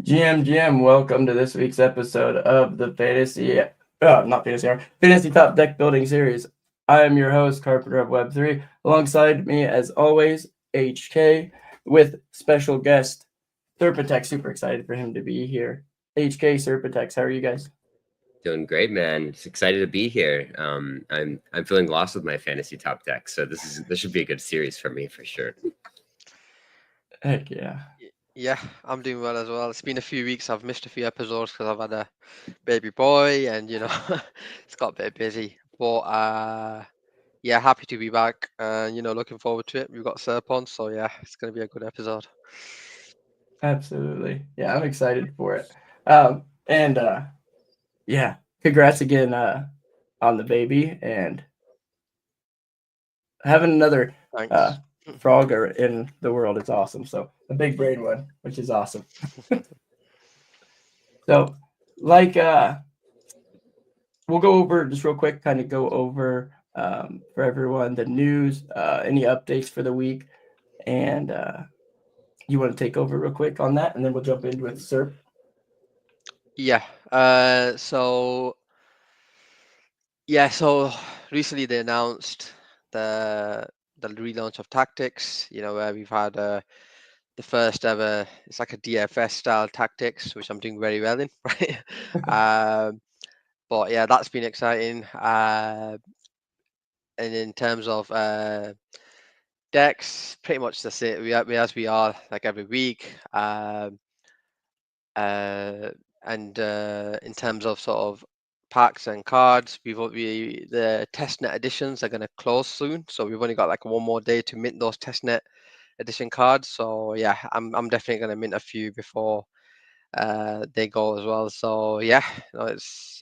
GM, welcome to this week's episode of the Fantasy Top Deck Building Series. I am your host, Carpenter of Web3. Alongside me, as always, HK, with special guest Serpin Taxt. Super excited for him to be here. HK, Serpin Taxt, how are you guys? Doing great, man. Just excited to be here. I'm feeling lost with my fantasy top deck, so this should be a good series for me for sure. Heck yeah. Yeah, I'm doing well as well. It's been a few weeks. I've missed a few episodes because I've had a baby boy, and it's got a bit busy. But yeah, happy to be back, and looking forward to it. We've got Serpon, so yeah, it's gonna be a good episode. Absolutely. Yeah, I'm excited for it. And yeah, congrats again on the baby and having another Thanks. frog in the world is awesome. So a big brain one, which is awesome. So like we'll go over just real quick, kind of go over for everyone the news, any updates for the week, and you want to take over real quick on that, and then we'll jump in with Serp. Yeah. So recently they announced the relaunch of Tactics. Where we've had the first ever. It's like a DFS style Tactics, which I'm doing very well in, right? But yeah, that's been exciting. And in terms of decks, pretty much that's it. We are like every week. And in terms of sort of packs and cards, the testnet editions are going to close soon, so we've only got like one more day to mint those testnet edition cards. So yeah, I'm definitely going to mint a few before they go as well. So yeah, it's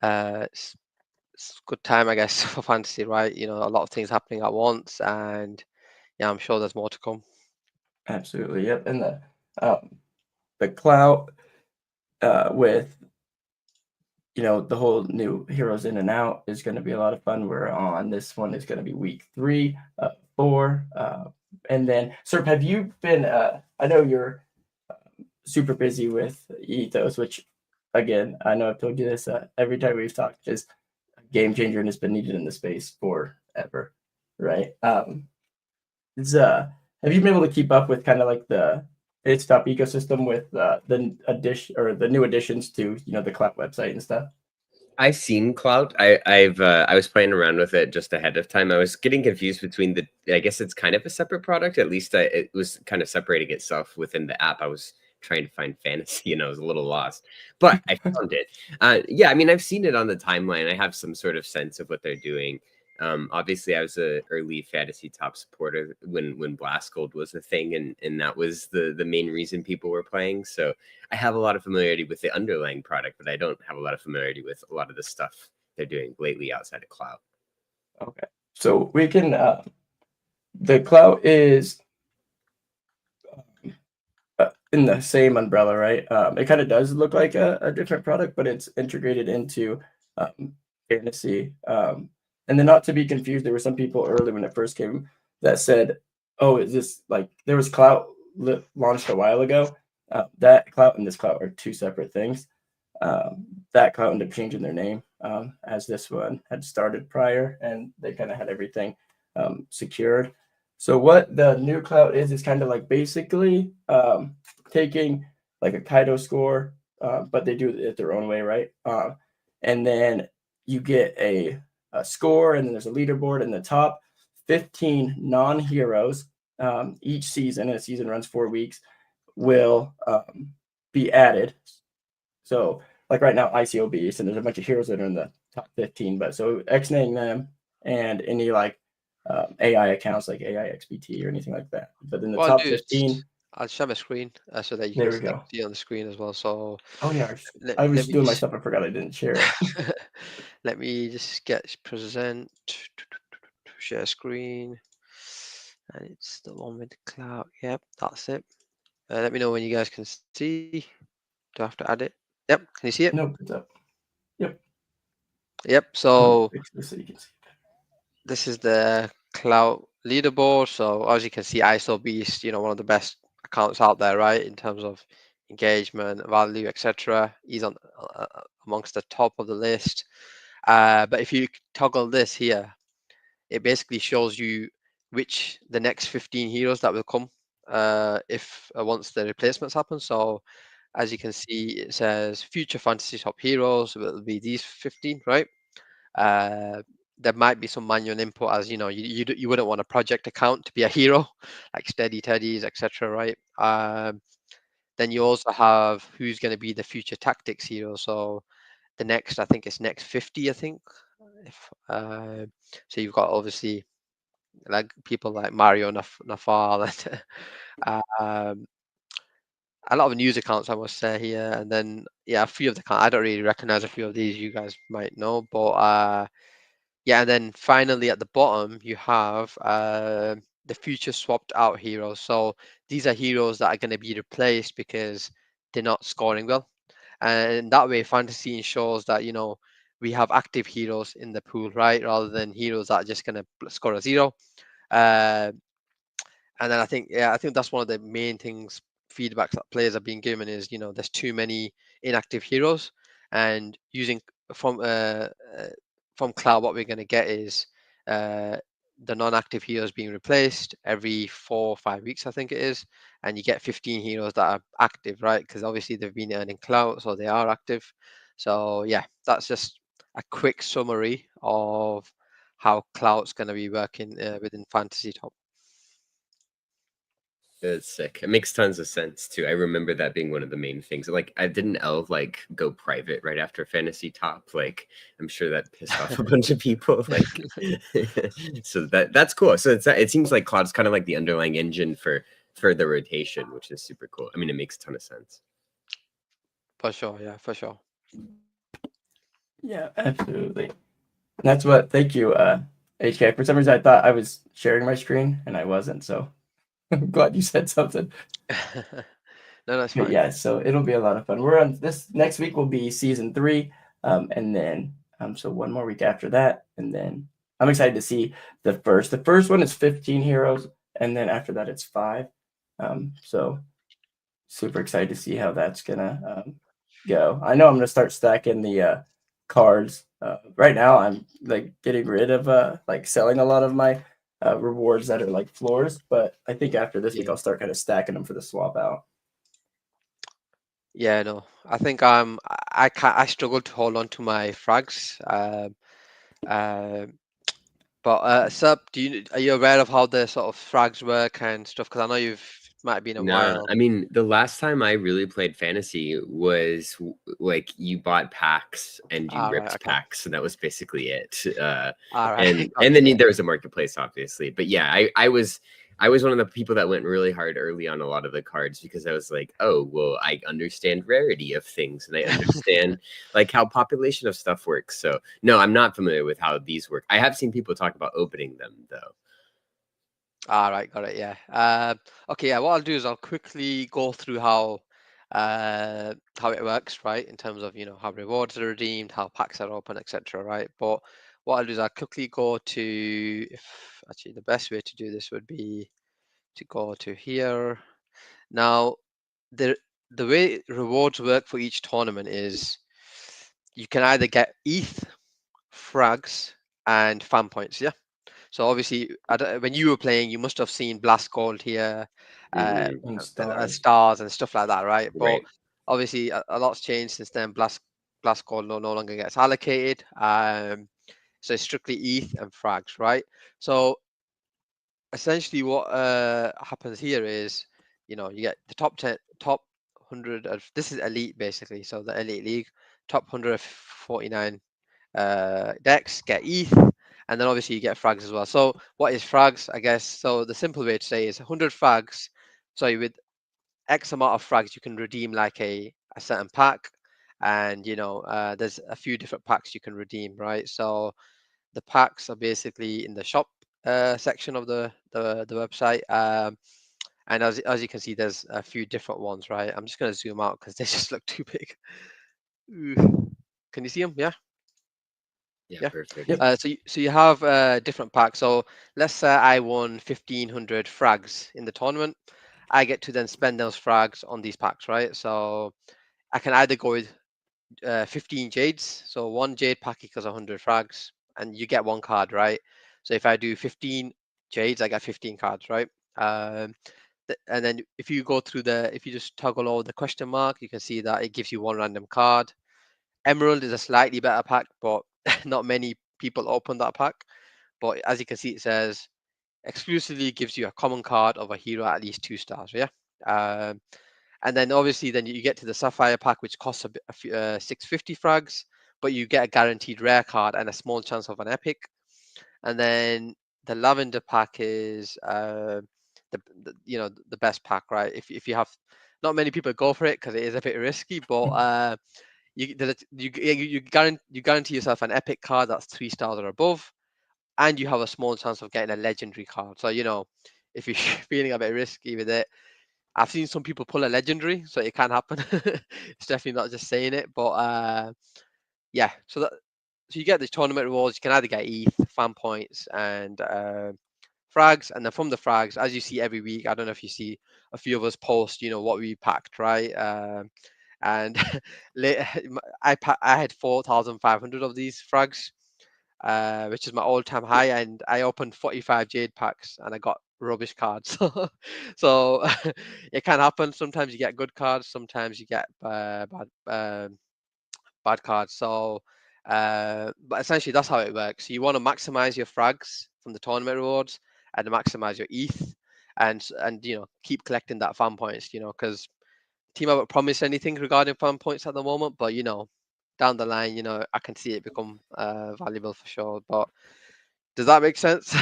it's a good time, I guess, for fantasy, right? A lot of things happening at once, and yeah, I'm sure there's more to come. Absolutely, yep. And the clout with the whole new heroes in and out is going to be a lot of fun. We're on this one is going to be week 3, 4, and then Serp, have you been? I know you're super busy with Ethos, which again I know I've told you this every time we've talked, is a game changer and has been needed in the space forever, right? It's have you been able to keep up with kind of like the its top ecosystem with the addition or the new additions to the Clout website and stuff? I've seen Cloud. I was playing around with it just ahead of time. I was getting confused between the. I guess it's kind of a separate product. At least it was kind of separating itself within the app. I was trying to find fantasy, and I was a little lost, but I found it. Yeah, I mean, I've seen it on the timeline. I have some sort of sense of what they're doing. Obviously, I was an early fantasy top supporter when Blast Gold was a thing, and that was the main reason people were playing. So I have a lot of familiarity with the underlying product, but I don't have a lot of familiarity with a lot of the stuff they're doing lately outside of Cloud. Okay, so we can. The Clout is in the same umbrella, right? It kind of does look like a different product, but it's integrated into fantasy. And then, not to be confused, there were some people early when it first came that said, "Oh, is this like there was Clout launched a while ago? That Clout and this Clout are two separate things." That Clout ended up changing their name as this one had started prior, and they kind of had everything secured. So what the new Clout is kind of like basically taking like a Kaido score, but they do it their own way, right? And then you get a score, and then there's a leaderboard, and the top 15 non-heroes each season, and a season runs 4 weeks, will be added. So like right now, ICOBs, and there's a bunch of heroes that are in the top 15, but so X-naying them and any like AI accounts like AIXBT or anything like that. But in the top 15, I'll share my screen so that you there can we go. see on the screen as well. So Oh yeah, I let was me doing my stuff. I forgot I didn't share it. let me just get present, share screen, and it's the one with the cloud. Yep, that's it. Let me know when you guys can see. Do I have to add it? Yep, can you see it? Nope, it's up. Yep. Yep. So Fix this so you can see it. this is the cloud leaderboard. So as you can see, ISO Beast, one of the best accounts out there, right? In terms of engagement, value, etc. He's on amongst the top of the list. But if you toggle this here, it basically shows you which the next 15 heroes that will come if once the replacements happen. So as you can see, it says future fantasy top heroes will be these 15, right? There might be some manual input, as you know, you wouldn't want a project account to be a hero, like Steady Teddies, etc., right? Then you also have who's going to be the future tactics hero. So the next, I think it's next 50, I think. If so, you've got obviously like people like Mario Nafal and a lot of news accounts, I must say here, and then yeah, a few of the I don't really recognize a few of these. You guys might know, but yeah, and then finally at the bottom you have the future swapped out heroes. So these are heroes that are going to be replaced because they're not scoring well, and that way fantasy ensures that we have active heroes in the pool, right, rather than heroes that are just going to score a 0. And then I think that's one of the main things, feedbacks that players are being given is there's too many inactive heroes, and using from cloud, what we're going to get is the non-active heroes being replaced every 4 or 5 weeks, I think it is, and you get 15 heroes that are active, right? Because obviously they've been earning clout, so they are active. So yeah, that's just a quick summary of how clout's going to be working within Fantasy Top. It's sick. It makes tons of sense too. I remember that being one of the main things. Like, I didn't L like go private right after Fantasy Top. Like, I'm sure that pissed off a bunch of people. Like, so that's cool. So it seems like Cloud's kind of like the underlying engine for the rotation, which is super cool. I mean, it makes a ton of sense. For sure, yeah, for sure. Yeah, absolutely. That's what. Thank you, HK. For some reason, I thought I was sharing my screen and I wasn't. So I'm glad you said something. No, that's But fine. yeah, so it'll be a lot of fun. We're on this next week will be season 3, and then so one more week after that, and then I'm excited to see the first. The first one is 15 heroes, and then after that it's 5. So super excited to see how that's gonna go. I know I'm gonna start stacking the cards. Right now, I'm like getting rid of like selling a lot of my rewards that are like floors, but I think after this week Yeah. I'll start kind of stacking them for the swap out. Yeah, no, I think I struggle to hold on to my frags. But Sub, are you aware of how the sort of frags work and stuff? Because I know might have been a Nah, while. I mean, the last time I really played fantasy was like you bought packs and you All right, ripped okay. packs, and that was basically it. All right, And then okay. there was a marketplace, obviously. But yeah, I was one of the people that went really hard early on a lot of the cards because I was like, oh, well, I understand rarity of things and I understand like how population of stuff works. So no, I'm not familiar with how these work. I have seen people talk about opening them though. All right, got it. Yeah. Okay. Yeah. What I'll do is I'll quickly go through how it works, right? In terms of how rewards are redeemed, how packs are open, etc. Right. But what I'll do is I'll quickly go to. If actually the best way to do this would be to go to here. Now, the way rewards work for each tournament is you can either get ETH, frags, and fan points. Yeah. So obviously, when you were playing, you must have seen Blast Gold here, Mhm. And stars. stars and stuff like that, right? But Right. obviously, a lot's changed since then. Blast Gold no longer gets allocated. So it's strictly ETH and frags, right? So essentially, what happens here is, you get the top 10, top 100 of this is elite basically. So the elite league, top 149 decks get ETH, and then obviously you get frags as well. So what is frags? I guess so. The simple way to say is 100 frags. So with X amount of frags, you can redeem like a certain pack, and there's a few different packs you can redeem, right? So the packs are basically in the shop section of the website. And as you can see, there's a few different ones, right? I'm just going to zoom out because they just look too big. Ooh. Can you see them? Yeah. Yeah, Yeah. perfect. Yep. So you have different packs. So let's say I won 1,500 frags in the tournament. I get to then spend those frags on these packs, right? So I can either go with 15 jades. So one jade pack equals 100 frags, and you get one card, right? So if I do 15 jades, I get 15 cards, right? And then if you go through if you just toggle over the question mark, you can see that it gives you one random card. Emerald is a slightly better pack, but not many people open that pack. But as you can see, it says exclusively gives you a common card of a hero at least 2 stars, yeah? And then obviously then you get to the Sapphire pack, which costs 650 frags, but you get a guaranteed rare card and a small chance of an epic. And then the Lavender pack is the best pack, right? If you have, not many people go for it because it is a bit risky, but you guarantee yourself an epic card that's 3 stars or above, and you have a small chance of getting a legendary card. So if you're feeling a bit risky with it, I've seen some people pull a legendary, so it can happen. It's definitely not just saying it, but yeah. So you get the tournament rewards. You can either get ETH, fan points, and frags, and then from the frags, as you see every week, I don't know if you see a few of us post, what we packed, right? And I had 4,500 of these frags, which is my all-time high, and I opened 45 jade packs and I got rubbish cards. So it can happen. Sometimes you get good cards, sometimes you get bad cards. So but essentially that's how it works. So you want to maximize your frags from the tournament rewards and maximize your ETH, and keep collecting that fan points, because team haven't promised anything regarding fan points at the moment, but down the line, I can see it become valuable for sure. But does that make sense?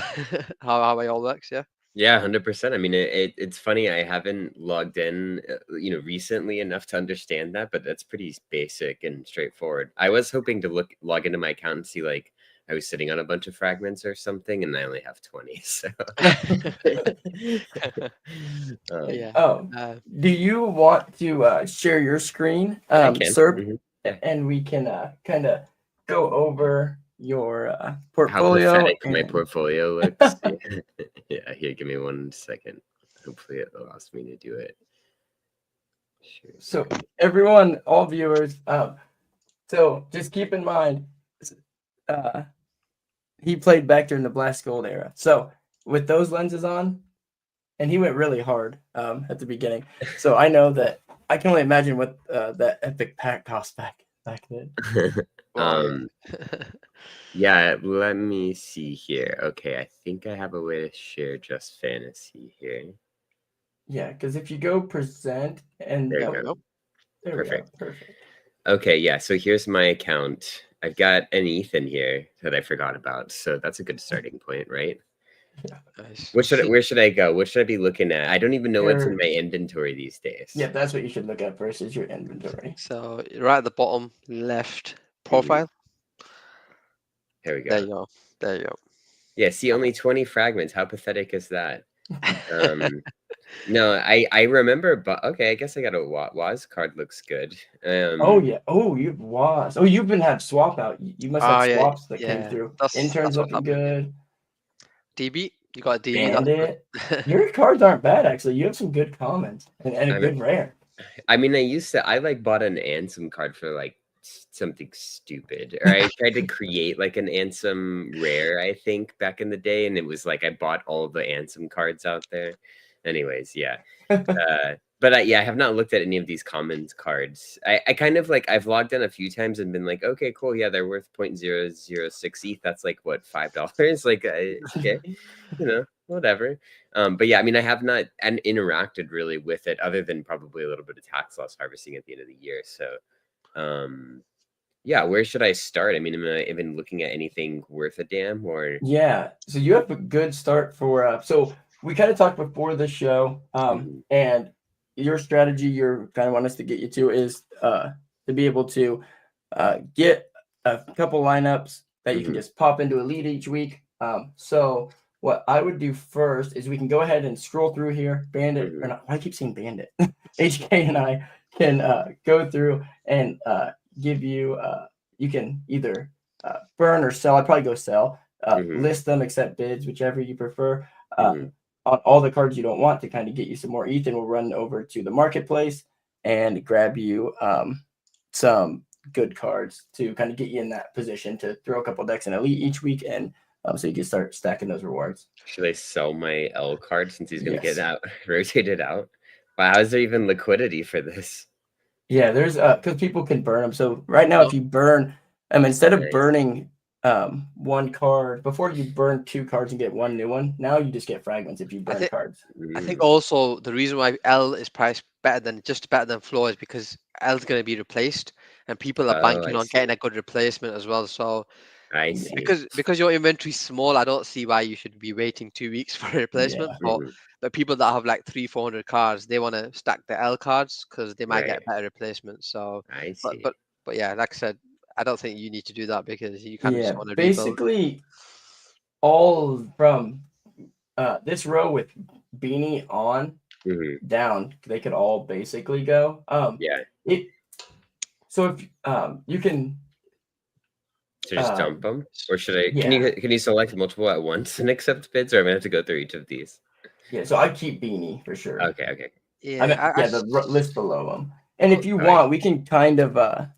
how it all works? Yeah. Yeah, 100%. I mean, it's funny. I haven't logged in, recently enough to understand that, but that's pretty basic and straightforward. I was hoping to log into my account and see like I was sitting on a bunch of fragments or something, and I only have 20. So, Yeah. Do you want to share your screen, I can. Serp, and we can kind of go over your How portfolio? pathetic my portfolio looks. Yeah, here, give me 1 second. Hopefully it allows me to do it. Sure. So everyone, all viewers, so just keep in mind, he played back during the Blast Gold era. So with those lenses on, and he went really hard at the beginning. So I know that I can only imagine what that epic pack cost back then. Yeah, let me see here. Okay, I think I have a way to share Just Fantasy here. Yeah, because if you go present and there you go. There Perfect. We go. Perfect. Okay, yeah. So here's my account. I've got an ETH in here that I forgot about, so that's a good starting point, right? Yeah. Nice. Where should I go? What should I be looking at? I don't even know what's in my inventory these days. Yeah, that's what you should look at first, is your inventory. So right at the bottom left profile. There we go. There you go. There you go. Yeah, see, only 20 fragments. How pathetic is that? No, I remember, but okay, I guess I got a Waz card. Looks good. Oh yeah. Oh, you've Waz. Oh, you've been had swap out. You must have swaps that came through. Interns looking good. DB, you got a DB. Bandit. Your cards aren't bad actually. You have some good comments and a good rare. I mean, I like bought an Ansem card for like something stupid, or I tried to create like an Ansem rare, I think, back in the day, and it was like I bought all the Ansem cards out there. Anyways, yeah. But I have not looked at any of these commons cards. I kind of like, I've logged in a few times and been like, okay, cool, yeah, they're worth 0.006 ETH. That's like what, $5? Like, okay, whatever. But yeah, I mean, I have not interacted really with it, other than probably a little bit of tax loss harvesting at the end of the year. So yeah, where should I start? I mean, am I even looking at anything worth a damn? Or yeah, so you have a good start for so we kind of talked before the show, and your strategy you're kind of want us to get you to is to be able to get a couple lineups that you can just pop into Elite each week. So what I would do first is we can go ahead and scroll through here. Bandit, or not, I keep saying Bandit. HK and I can go through and give you, you can either burn or sell. I'd probably go sell. List them, accept bids, whichever you prefer. on all the cards you don't want to kind of get you some more ETH, and we'll run over to the marketplace and grab you some good cards to kind of get you in that position to throw a couple decks in Elite each week, and so you can start stacking those rewards. Should I sell my L card since he's going to Yes. get out rotated out? Wow, how is there even liquidity for this? Yeah, there's because people can burn them. So right now, if you burn, instead of Nice. burning one card before, you burn 2 cards and get 1 new one. Now you just get fragments if you burn cards. I think also the reason why L is priced better than floor is because L is going to be replaced, and people are banking on getting a good replacement as well. So I see. Because your inventory is small, I don't see why you should be waiting 2 weeks for a replacement. Yeah. But people that have like 300-400 cards, they want to stack the L cards because they might get better replacements. So I see. but yeah, like I said, I don't think you need to do that because you kind of just want to basically all from this row with Beanie on down, they could all basically go. So if you can. So just dump them, or should I? Can you select multiple at once and accept bids, or am I have to go through each of these? Yeah, so I'd keep Beanie for sure. Okay. Yeah, the list below them, and if you want, we can kind of I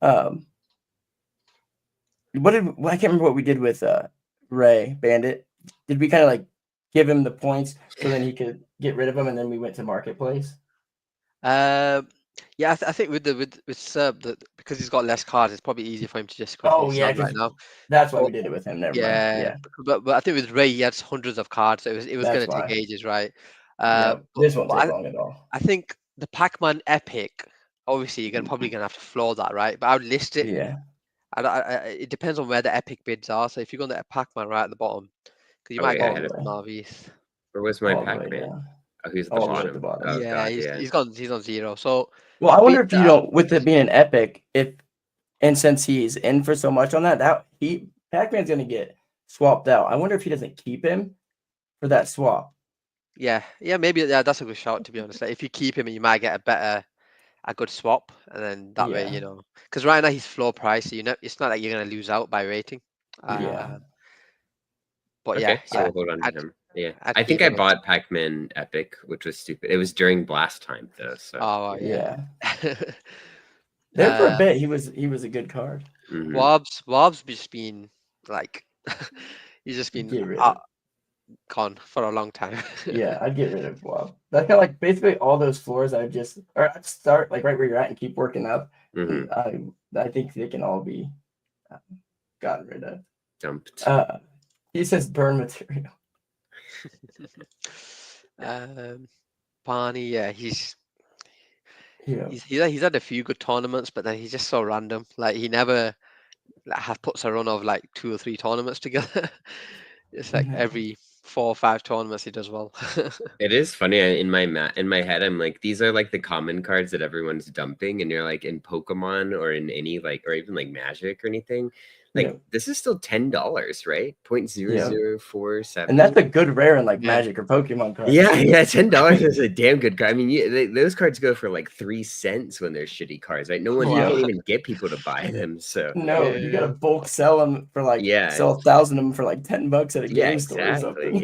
can't remember what we did with Ray Bandit. Did we kind of like give him the points so then he could get rid of them, and then we went to marketplace? Yeah, I think with Serp, because he's got less cards, it's probably easier for him to just right now. That's why we did it with him. Never mind. Yeah, but I think with Ray, he had hundreds of cards, so it was going to take ages, right? This won't take long at all. I think the Pac-Man Epic, obviously, you're probably going to have to floor that, right? But I would list it. Yeah. It depends on where the Epic bids are. So if you go on the Pac-Man right at the bottom, because you might get Marvis. Where was my Pac-Man? Oh, he's at the bottom. Oh, yeah, he's on 0. So I wonder if you don't, with it being an Epic, and since he's in for so much on that Pac-Man's gonna get swapped out. I wonder if he doesn't keep him for that swap. Yeah, maybe that's a good shout, to be honest. Like, if you keep him, you might get a good swap, and then that way, because right now he's floor price, so it's not like you're gonna lose out by rating. But so we'll hold on to him. Yeah, I think I bought Pac-Man Epic, which was stupid. It was during blast time though. So there for a bit, he was a good card. Wob's just been like he's just been gone for a long time. Yeah, I'd get rid of Wob. That's kind of like basically all those floors. I'd start like right where you're at and keep working up. I think they can all be gotten rid of. Dumped. He says burn material. Barney, he's had a few good tournaments, but then he's just so random. Like he never puts a run of like 2 or 3 tournaments together. It's like every 4 or 5 tournaments he does well. It is funny in my head. I'm like, these are like the common cards that everyone's dumping, and you're like in Pokemon or in any or even like Magic or anything. Like this is still $10, right? 0.0047. And that's a good rare in like Magic or Pokemon cards. Yeah, $10 is a damn good card. I mean, those cards go for like 3 cents when they're shitty cards, right? You can't even get people to buy them. So you gotta bulk sell them for like sell 1,000 of them for like $10 at a game store or something.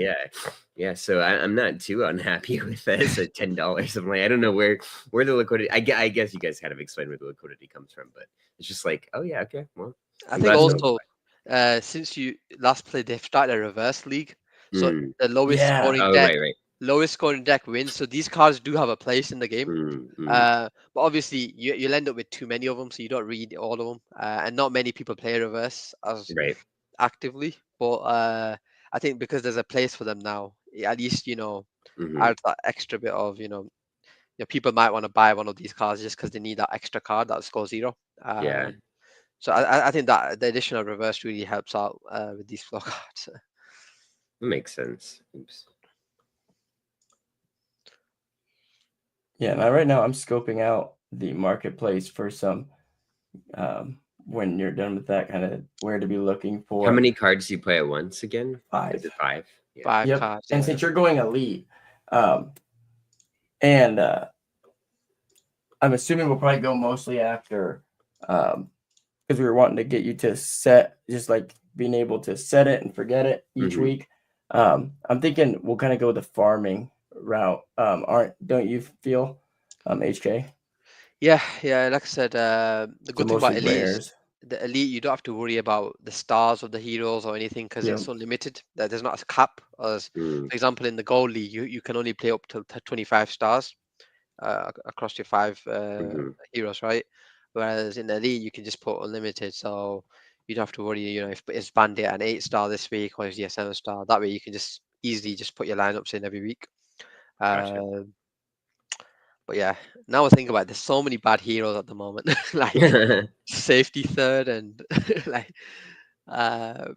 Yeah. So I'm not too unhappy with this at $10. I'm like, I don't know where the liquidity. I guess you guys kind of explained where the liquidity comes from, but it's just like, oh yeah, okay, well. I think also since you last played, they've started a reverse league, so the lowest scoring deck wins. So these cards do have a place in the game, but obviously you'll end up with too many of them, so you don't read all of them, and not many people play reverse as actively. But I think because there's a place for them now, at least adds that extra bit of people might want to buy one of these cards just because they need that extra card that scores 0. So I think that the addition of reverse really helps out with these floor cards. That makes sense. Oops. Yeah, right now I'm scoping out the marketplace for some. When you're done with that, kind of where to be looking for. How many cards do you play at once again? 5. Is it 5? Yeah. 5 cards. And since you're going elite, and I'm assuming we'll probably go mostly after. Because we were wanting to get you to set, just like being able to set it and forget it each week. I'm thinking we'll kind of go the farming route. Don't you feel, HK? Yeah, like I said, the So good thing mostly about Elite is rares. the Elite, you don't have to worry about the stars of the heroes or anything because Yeah. it's unlimited. There's not a cap. As Mm. for example, in the Gold League, you can only play up to 25 stars across your 5 heroes, right? Whereas in Elite, you can just put unlimited, so you don't have to worry. You know, if it's Bandit an 8-star this week or is he a 7-star, that way you can just easily just put your lineups in every week. Gotcha. But yeah, now I think about it, there's so many bad heroes at the moment. Like safety third and like uh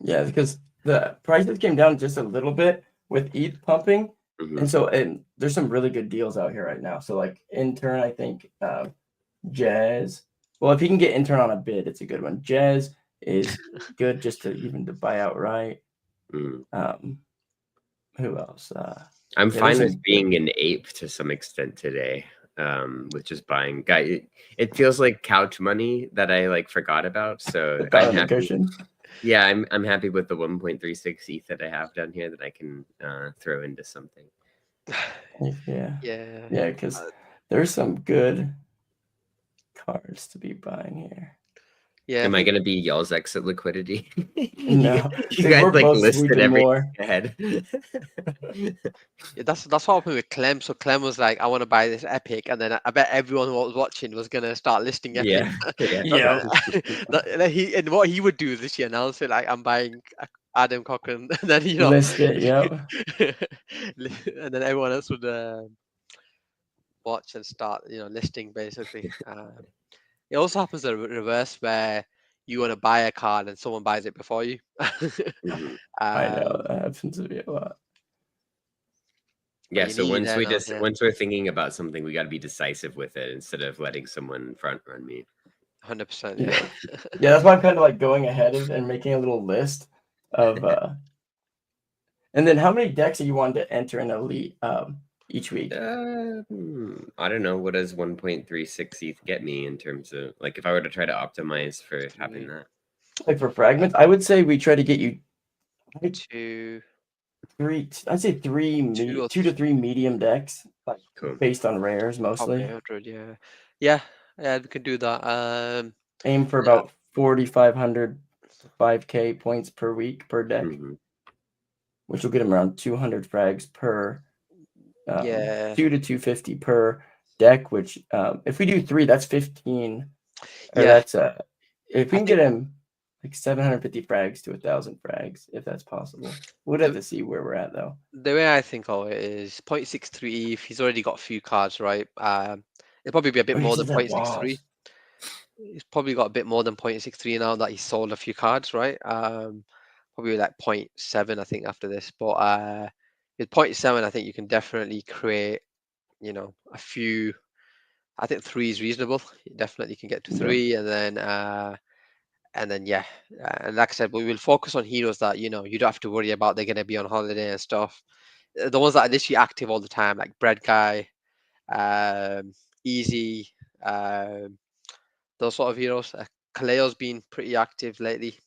Yeah, because the prices came down just a little bit with ETH pumping, Mhm. and there's some really good deals out here right now. So like intern, I think Jazz. Well, if you can get intern on a bid, it's a good one. Jazz is good just to even to buy outright. Mm. Who else? I'm Yeah, there's fine with some being good. an ape to some extent today, with just buying. It feels like couch money that I like forgot about. So The I'm power of the happy. cushion. Yeah, I'm happy with the 1.36 ETH that I have down here that I can throw into something. Yeah, yeah. yeah, because there's some good cards to be buying here. Yeah, I Am I think gonna be y'all's exit liquidity? No, You because guys we're like both listed sweeping every more. ahead. that's what happened with Clem. So Clem was like, I want to buy this Epic, and then I bet everyone who was watching was gonna start listing Epic. Yeah, yeah. Yeah, And what he would do this year now, so like I'm buying Adam Cochran, and then list it. Yep. and then everyone else would watch and start listing basically. It also happens the reverse where you want to buy a card and someone buys it before you. Mhm. I know um, that happens to be a lot. but Yeah, you so need it there now. Yeah, once we're thinking about something, we got to be decisive with it instead of letting someone front run me. 100%. Yeah. Yeah, yeah. That's why I'm kind of like going ahead and making a little list of. And then how many decks are you wanting to enter in Elite each week? I don't know. What does 1.36 ETH get me in terms of like if I were to try to optimize for having that? Like for fragments, I would say we try to get you Two, I'd say two or 2 to 3 medium decks, like Cool. based on rares probably mostly. 100. Yeah, yeah, yeah. We could do that. Aim for Yeah, about 4,500 to 5K points per week per deck, Mhm. which will get them around 200 frags per yeah, 2 to 250 per deck. Which if we do 3, that's 15, or yeah. that's if we I can get think him like 750 frags to 1,000 frags, if that's possible. We'd have the to see where we're at though. the way I think of it is 0.63. If he's already got a few cards, right? It'll probably be a bit Oh, he more than does have 0.63. walls. He's probably got a bit more than 0.63 now that he's sold a few cards, right? Probably like 0.7, I think, after this. But with 0.7, I think you can definitely create, a few. I think 3 is reasonable. You definitely can get to Yep. 3, and then yeah, and like I said, we will focus on heroes that you don't have to worry about. They're gonna be on holiday and stuff. The ones that are literally active all the time, like Bread Guy, Easy, um, those sort of heroes. Kaleo's been pretty active lately.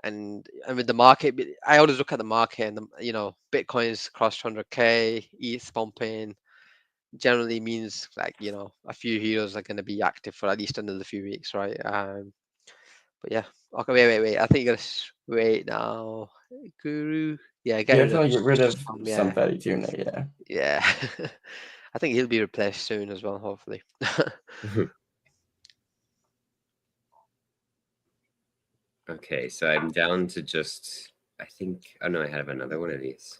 And with the market, I always look at the market, and Bitcoin's crossed 100K, ETH pumping generally means like a few heroes are going to be active for at least another few weeks, right? But yeah, okay, wait. I think you gotta wait now. Guru, yeah, get rid of Definitely get rid of some yeah, fatty tuna. Yeah. yeah. I think he'll be replaced soon as well, hopefully. Okay, so I'm down to just I think oh no, I have another one of these.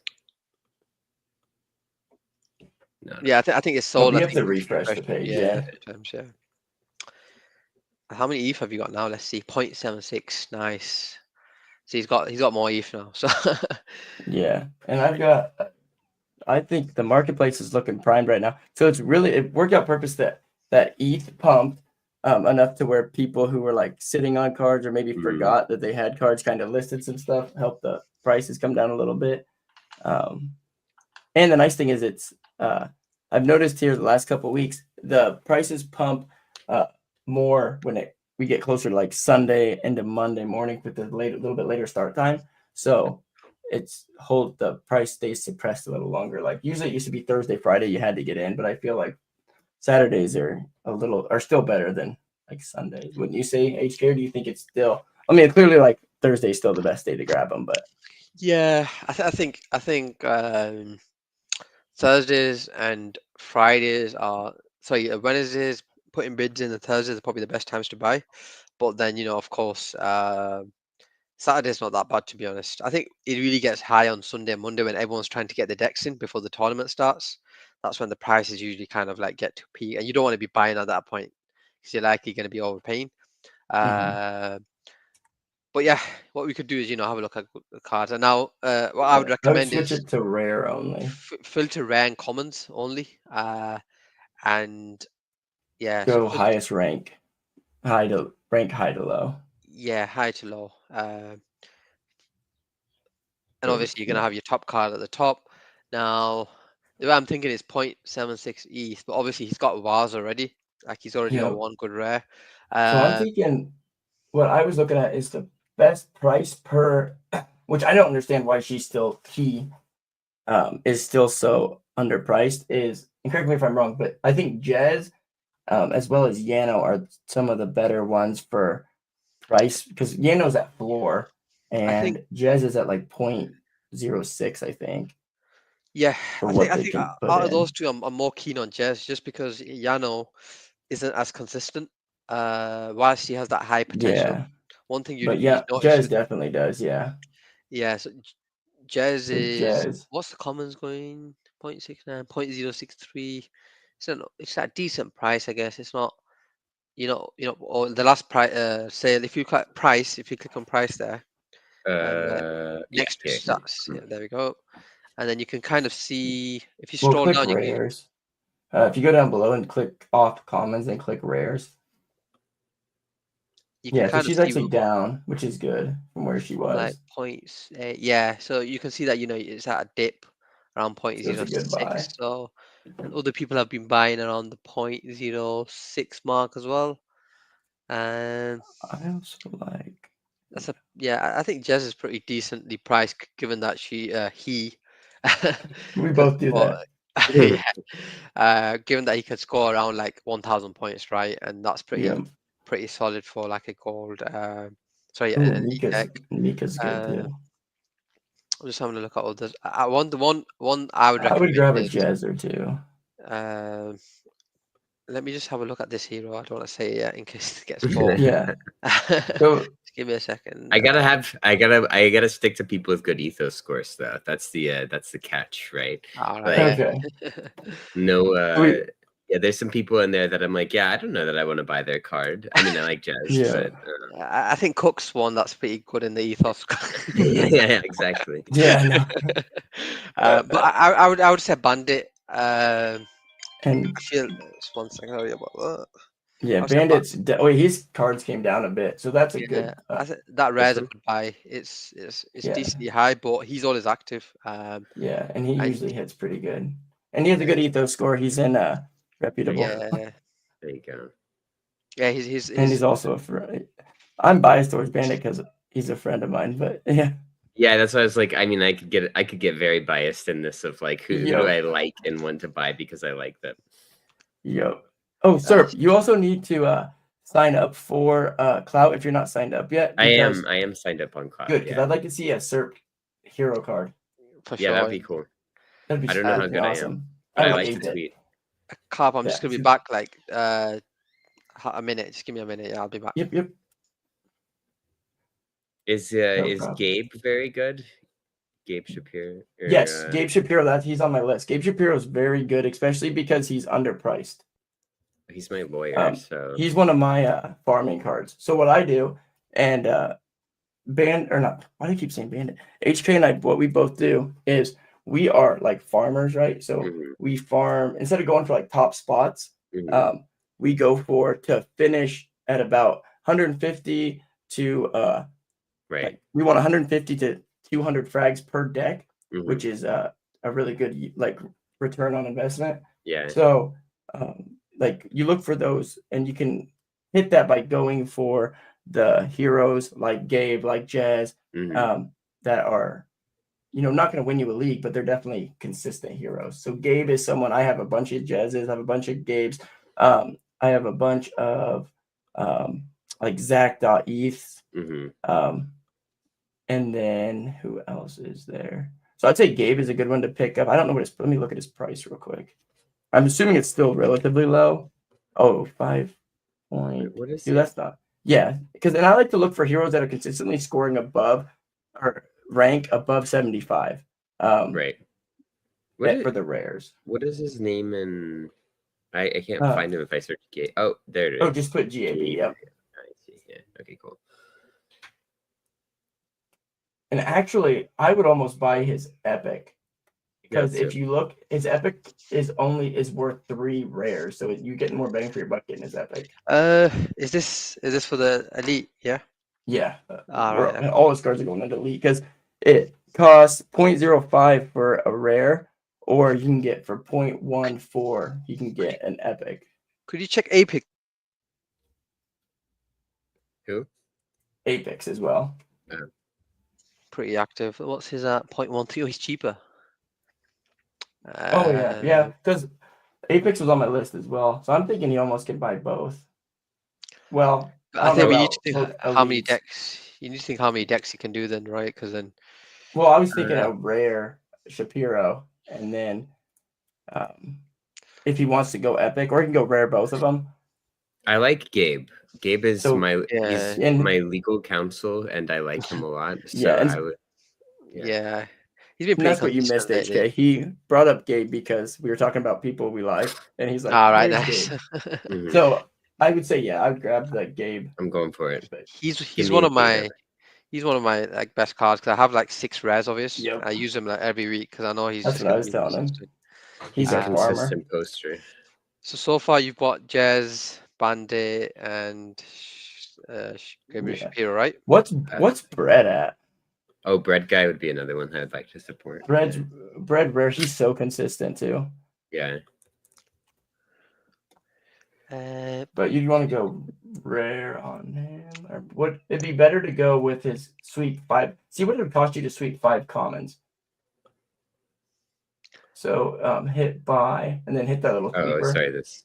No. Yeah, I think it's Oh, sold. we I have think to refresh the page. yeah, a Yeah. few times, yeah. How many ETH have you got now? Let's see, 0.76. Nice. So he's got more ETH now. So Yeah. And I think the marketplace is looking primed right now. So it worked out purpose that ETH pumped enough to where people who were like sitting on cards or maybe Mm, forgot that they had cards kind of listed some stuff, helped the prices come down a little bit. And the nice thing is I've noticed here the last couple of weeks, the prices pump more when it we get closer to like Sunday into Monday morning with the little bit later start time. So the price stays suppressed a little longer. Like usually it used to be Thursday, Friday you had to get in, but I feel like Saturdays are still better than like Sundays. Wouldn't you say, HK? Or do you think it's still? I mean, clearly like Thursday's still the best day to grab them, but Yeah, I think Thursdays and Fridays are Wednesdays putting bids in, and Thursdays are probably the best times to buy. But then of course, Saturday's not that bad, to be honest. I think it really gets high on Sunday and Monday when everyone's trying to get the decks in before the tournament starts. That's when the prices usually kind of like get to peak, and you don't want to be buying at that point because you're likely going to be overpaying. But yeah, what we could do is have a look at the cards. And now, what I would I would recommend switch is it to rare only. filter rare and commons only. And yeah, so Go highest rank, high to low. Yeah, high to low. And obviously you're gonna have your top card at the top. Now, the way I'm thinking is 0.76 ETH, but obviously he's got VARs already. Like he's already got one good rare. So I'm thinking what I was looking at is the best price per, which I don't understand why he is still so underpriced. And correct me if I'm wrong, but I think Jez, as well as Yano are some of the better ones for price because Yano's at floor and Jez is at like 0.06, I think. Yeah, For I what think they can put out of in. those two, I'm more keen on Jez just because Yano isn't as consistent. Whilst he has that high potential. Yeah. One thing But you yeah, notice Jez definitely does. Yeah. Yeah, so Jez So is Jez. what's the commons going? 0.69, 0.063. It's a decent price, I guess. It's not, or the last price sale. If you click price, if you click on price there, and next to stats, yeah, there we go. And then you can kind of see if you scroll click down, rares. If you go down below and click off commons and click rares. you can So kind of she's see actually down, which is good from where she was. like points. Yeah, so you can see that it's at a dip around So it's a good buy. 0.06. So, and other people have been buying around the 0.06 mark as well. And I also like. I think Jez is pretty decently priced given that he We both do that. given that he could score around like 1,000 points, right? And that's Yeah. pretty solid for like a gold. Sorry, Ooh, an elite deck. Mika's good too. I'm just having a look at others. One I would I would recommend grab a is Jez or two. let me just have a look at this hero. I don't want to say it in case it gets bought. Yeah. So Just give me a second. I gotta stick to people with good ethos scores though. That's the catch, right? All Like, right. okay. No, yeah, there's some people in there that I'm like, yeah, I don't know that I want to buy their card. I mean, I like Jez, Yeah. but I think Cook's one that's pretty good in the ethos. yeah, exactly. Yeah, no. But I would say Bandit. And I feel just one second. Oh, yeah, yeah, I would say Bandits. His cards came down a bit, so that's a yeah, good. I think that rare's a Listen. good buy. It's Yeah. decently high, but he's always active. Yeah, and he and- usually hits pretty good. And he has a good ethos score. He's in reputable. Yeah, There you go. yeah. He's And he's also a friend. I'm biased towards Bandit because he's a friend of mine, but yeah. Yeah, that's why I was like, I mean, I could get very biased in this of like who do I like and want to buy because I like them. Yep. Oh, Serp, you also need to sign up for Clout if you're not signed up yet. I am signed up on Cloud. Good, because I'd like to see a Serp hero card. for Yeah, sure. that'd be cool. That'd be I don't know how good awesome. I am, but I like hate to it. tweet. Carp, I'm just Yeah, gonna be back like a minute. Just give me a minute. Yeah, I'll be back. Yep. Is problem. Gabe very good? Gabe Shapiro? Yes, Gabe Shapiro. He's on my list. Gabe Shapiro is very good, especially because he's underpriced. He's my lawyer, so he's one of my farming cards. So what I do, and Why do I keep saying Bandit? HK and I, what we both do is we are like farmers, right? So we farm instead of going for like top spots. We go to finish at about 150 to right. Like, we want 150 to 200 frags per deck, which is a really good like return on investment. Yeah. So like you look for those, and you can hit that by going for the heroes like Gabe, like Jazz, that are, not going to win you a league, but they're definitely consistent heroes. So Gabe is someone, I have a bunch of Jazzes, I have a bunch of Gabes. I have a bunch of like Zach.eth. And then who else is there? So I'd say Gabe is a good one to pick up. I don't know let me look at his price real quick. I'm assuming it's still relatively low. Oh, 5 point. What is Dude, it? that's not. Yeah, and I like to look for heroes that are consistently scoring above or rank above 75. Right. For the rares. What is his name? And I can't find him if I search Gabe. Oh, there it is. Oh, just put GAB. Yep. I see. Yeah. Okay. Cool. And actually, I would almost buy his epic. Because if you look, his epic is worth 3 rares, so you get more bang for your buck getting his epic. Is this for the elite? Yeah. Yeah. Right. All his cards are going into elite because it costs 0.05 for a rare, or you can get for 0.14. You can get an epic. Could you check Apex? Who? Apex as well. Pretty active. What's his 0.13? Oh, he's cheaper. Oh yeah, because Apex was on my list as well, so I'm thinking you almost can buy both. Well, I think we need to think how many decks. You need to think how many decks you can do then, right? Because then. Well, I was thinking a rare Shapiro, and then if he wants to go epic, or he can go rare both of them. I like Gabe. Gabe is So, he's my legal counsel, and I like him a lot. So I would. Yeah. He's been pretty. That's what you missed, HK. He brought up Gabe because we were talking about people we like, and he's like, "All right, nice." So I would say, yeah, I'd grab that Gabe. I'm going for it. He's one of my like best cards because I have like 6 rares of his. Yep. I use him like every week because I know he's. That's what I was telling him. He's a consistent poster. So far you've got Jazz, Bandit, and Shapiro, right? What's Bread at? Oh, Bread guy would be another one I'd like to support. Bread rare. He's so consistent too. Yeah. But you'd want to go rare on him, or would it be better to go with his sweep 5? See what it would cost you to sweep 5 commons. So hit buy and then hit that little sweeper. Oh, sorry, this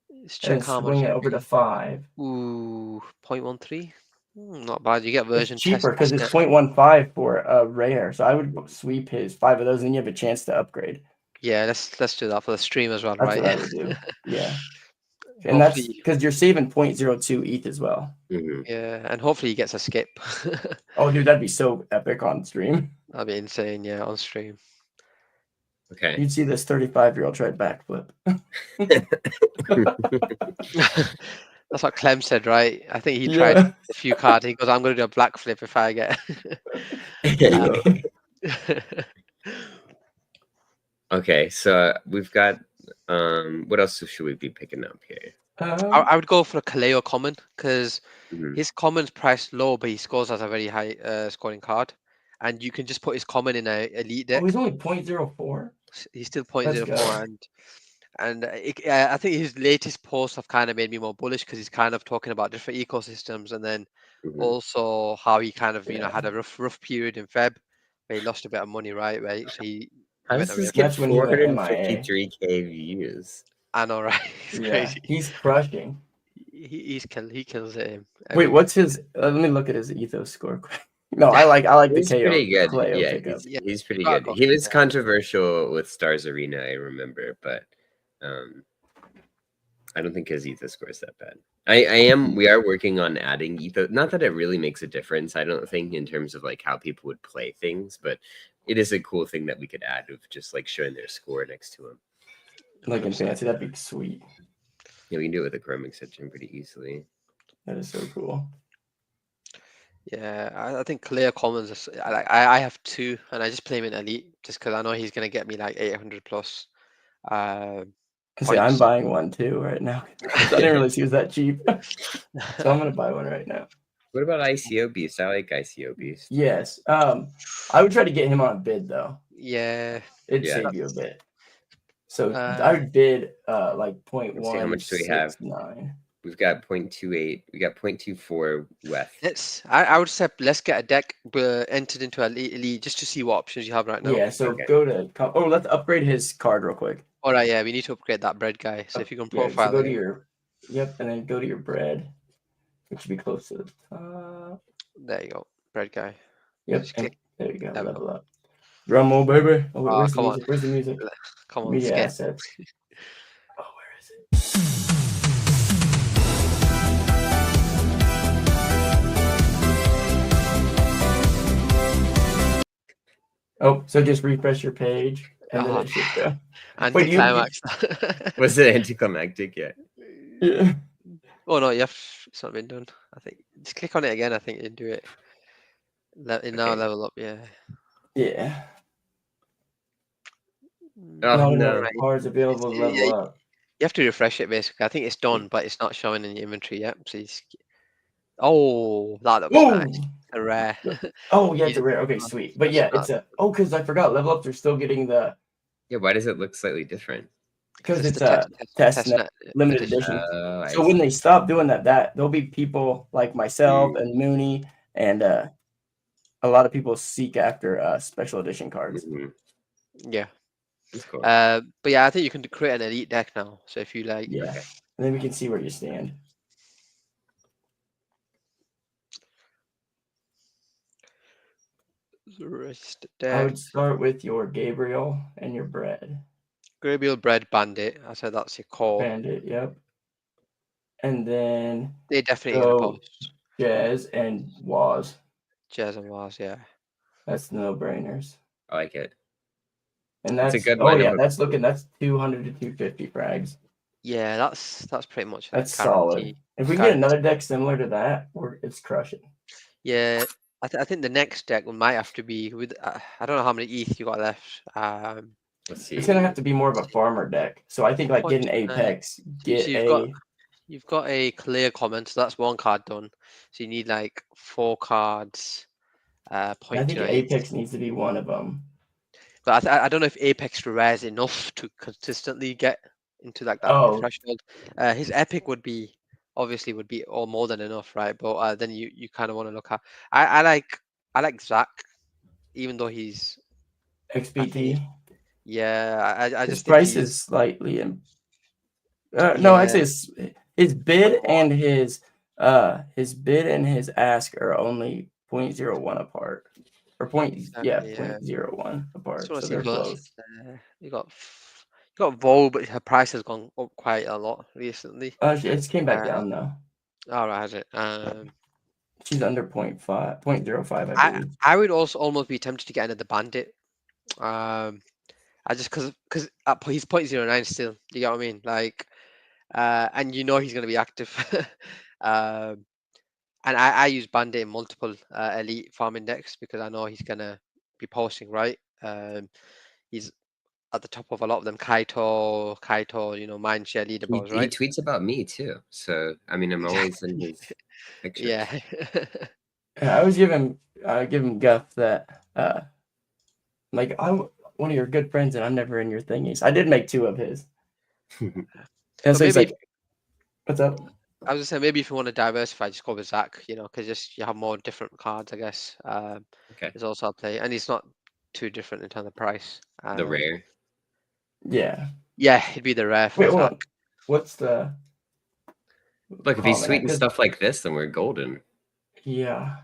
Let's check how swing it over to 5. Ooh, 0.13. Not bad. You get version it's cheaper because it's 0.15 for a rare. So I would sweep his 5 of those, and then you have a chance to upgrade. Yeah, let's do that for the stream as well, that's right? What I would do. Yeah. And that's because you're saving 0.02 ETH as well. Yeah, and hopefully he gets a skip. Oh, dude, that'd be so epic on stream. That'd be insane, yeah, on stream. Okay. You'd see this 35-year-old try backflip. That's what Clem said, right? I think he tried a few cards. He goes, I'm going to do a black flip if I get. Okay, so we've got. What else should we be picking up here? I would go for a Kaleo common because his common's priced low, but he scores as a very high scoring card, and you can just put his common in an elite deck. Oh, he's only 0.04. He's still 0.04, and I think his latest posts have kind of made me more bullish because he's kind of talking about different ecosystems, and then also how he kind of had a rough period in Feb where he lost a bit of money, right? Where how does this get 453K views? I know, right? It's crazy. He's crushing. He kills it. Wait, what's his? Let me look at his Ethos score. No, I like the he's KO. Pretty good. Kaleo He's pretty good. He was controversial with Stars Arena, I remember, but I don't think his Ethos score is that bad. We are working on adding Ethos. Not that it really makes a difference, I don't think, in terms of like how people would play things, but it is a cool thing that we could add of just like showing their score next to him. Like in fantasy, that'd be sweet. Yeah, we can do it with a Chrome extension pretty easily. That is so cool. Yeah, I think Kaleo commons. I have 2, and I just play him in elite just because I know he's gonna get me like 800 plus. I'm buying one too right now. I didn't realize he was that cheap, so I'm gonna buy one right now. What about ICO Beast? I like ICO Beast. Yes. I would try to get him on a bid though. Yeah. It'd save you a bit. So I would bid like 0.169. How much do we have? We've got 0.28. We got 0.24 left. I would say let's get a deck entered into elite just to see what options you have right now. Yeah, so Okay. go to let's upgrade his card real quick. All right, yeah, we need to upgrade that bread guy. So if you can Yeah, so profile go to him. your and then go to your bread, which should be close to the top. There you go, bread guy. Yep, Just and click there you go, level level up. Drum roll, baby. Oh, wait, Oh, where's the come on. music? Where's the music? Come on, Media skin. assets. Oh, where is it? Oh, so just refresh your page and then it should go. Wait, Anticlimax. Was it anticlimactic yet? Yeah. Oh no, it's not been done. I think just click on it again. I think you do it. Now Okay. level up. Yeah. Yeah. Oh, Not no. enough cards available to level up. You have to refresh it basically. I think it's done, but it's not showing in your inventory yet. So oh, that looks nice. A rare. Oh, yeah, it's a rare. Okay, Oh, sweet. But that's yeah, not- it's a because I forgot level ups are still getting the Yeah, why does it look slightly different? because it's the a test net limited edition. Oh, So when they stop doing that, there'll be people like myself and Mooney and a lot of people seek after special edition cards. Yeah. That's cool. But yeah, I think you can create an elite deck now. So if you like, Yeah, and then we can see where you stand. I would start with your Gabriel and your bread. Gabriel, bread, bandit. I said that's your core. Bandit, yep. And then They definitely gonna post. Jazz and Waz. Jazz and Waz, yeah. That's the no-brainers. I like it. And that's a good that's 200 to 250 frags. Yeah, that's pretty much that's solid. If we can get another deck similar to that, it's crushing. Yeah, I think the next deck might have to be with I don't know how many ETH you got left. Let's see. It's gonna have to be more of a farmer deck. So I think like get an Apex, you've got a clear comment, so that's one card done. So you need like 4 cards. I think Apex needs to be one of them. But I don't know if Apex rares enough to consistently get into like that threshold. His epic would be or more than enough, right? But then you kind of want to look at. I like Zach, even though he's XBT. I his just price think is slightly no, actually his bid and his ask are only 0.01 apart. Or 0.01 apart. So they're close. You got Vol, but her price has gone up quite a lot recently. It came back down though. All right, has it? She's under 0.05, I believe. I would also almost be tempted to get another bandit. I just because he's 0.09 still. You get what I mean? Like, and you know he's going to be active. And I use bandit in multiple elite farming decks because I know he's going to be posting, right? He's at the top of a lot of them. Kaito, mindshare leaderboards, right? He tweets about me too. So I mean, I'm always in his pictures. Yeah. I always give him guff that like I'm one of your good friends and I'm never in your thingies. I did make 2 of his. And so he's like, what's up? I was gonna say maybe if you want to diversify, just go with Zach, because just you have more different cards, I guess. Okay. It's also a play, and it's not too different in terms of price. The rare. Yeah. Yeah, it'd be the rare for Wait, Zach. What's the Look, if he's tweeting stuff like this, then we're golden. Yeah.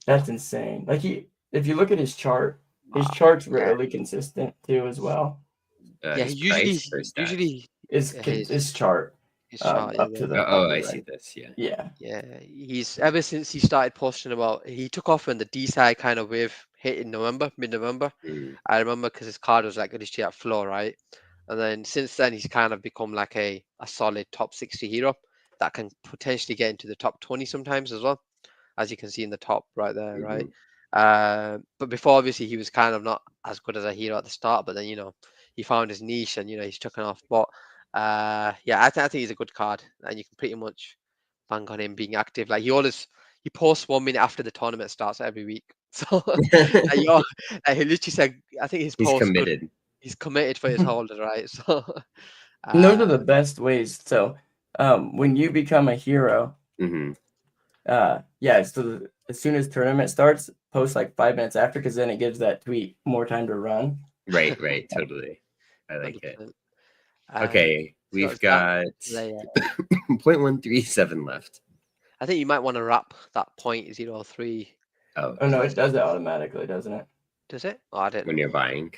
That's insane. Like if you look at his chart, his chart's really consistent too as well. Yeah, usually his chart. Up to the I see this. Yeah. He's ever since he started posting about he took off when the D side kind of wave hit in mid-November. I remember because his card was like literally at floor, right? And then since then he's kind of become like a solid top 60 hero that can potentially get into the top 20 sometimes as well, as you can see in the top right there, right? But before obviously he was kind of not as good as a hero at the start, but then he found his niche and he's taken off. But I think he's a good card, and you can pretty much bank on him being active. Like he posts 1 minute after the tournament starts every week. So he literally said, I think his post committed. He's committed for his holders, right? So those are the best ways. So When you become a hero, Mm-hmm. yeah, so as soon as tournament starts, post like 5 minutes after, because then it gives that tweet more time to run. Right, totally. I like it. 100%. Okay, So we've it's that got layer. 0.137 left. I think you might want to wrap that 0.03. Oh, Oh no, it does it automatically, doesn't it? Does it? Oh, I didn't when know. you're buying.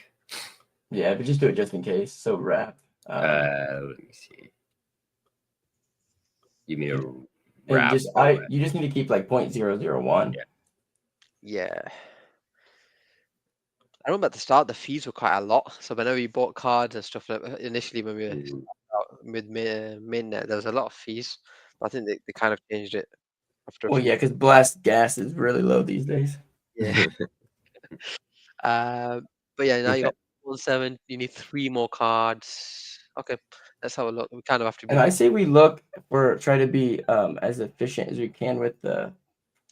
Yeah, but just do it just in case. So wrap. Let me see. You mean a And wrap? just you just need to keep like 0.001. Yeah. I remember at the start the fees were quite a lot. So whenever you bought cards and stuff, initially when we were out with mainnet, there was a lot of fees. But I think they kind of changed it after a Well, few. yeah, because blast gas is really low these days. Yeah. But yeah, now you Okay. got 1.7. You need 3 more cards. Okay, let's have a look. We kind of have to be. And I say we try to be as efficient as we can with the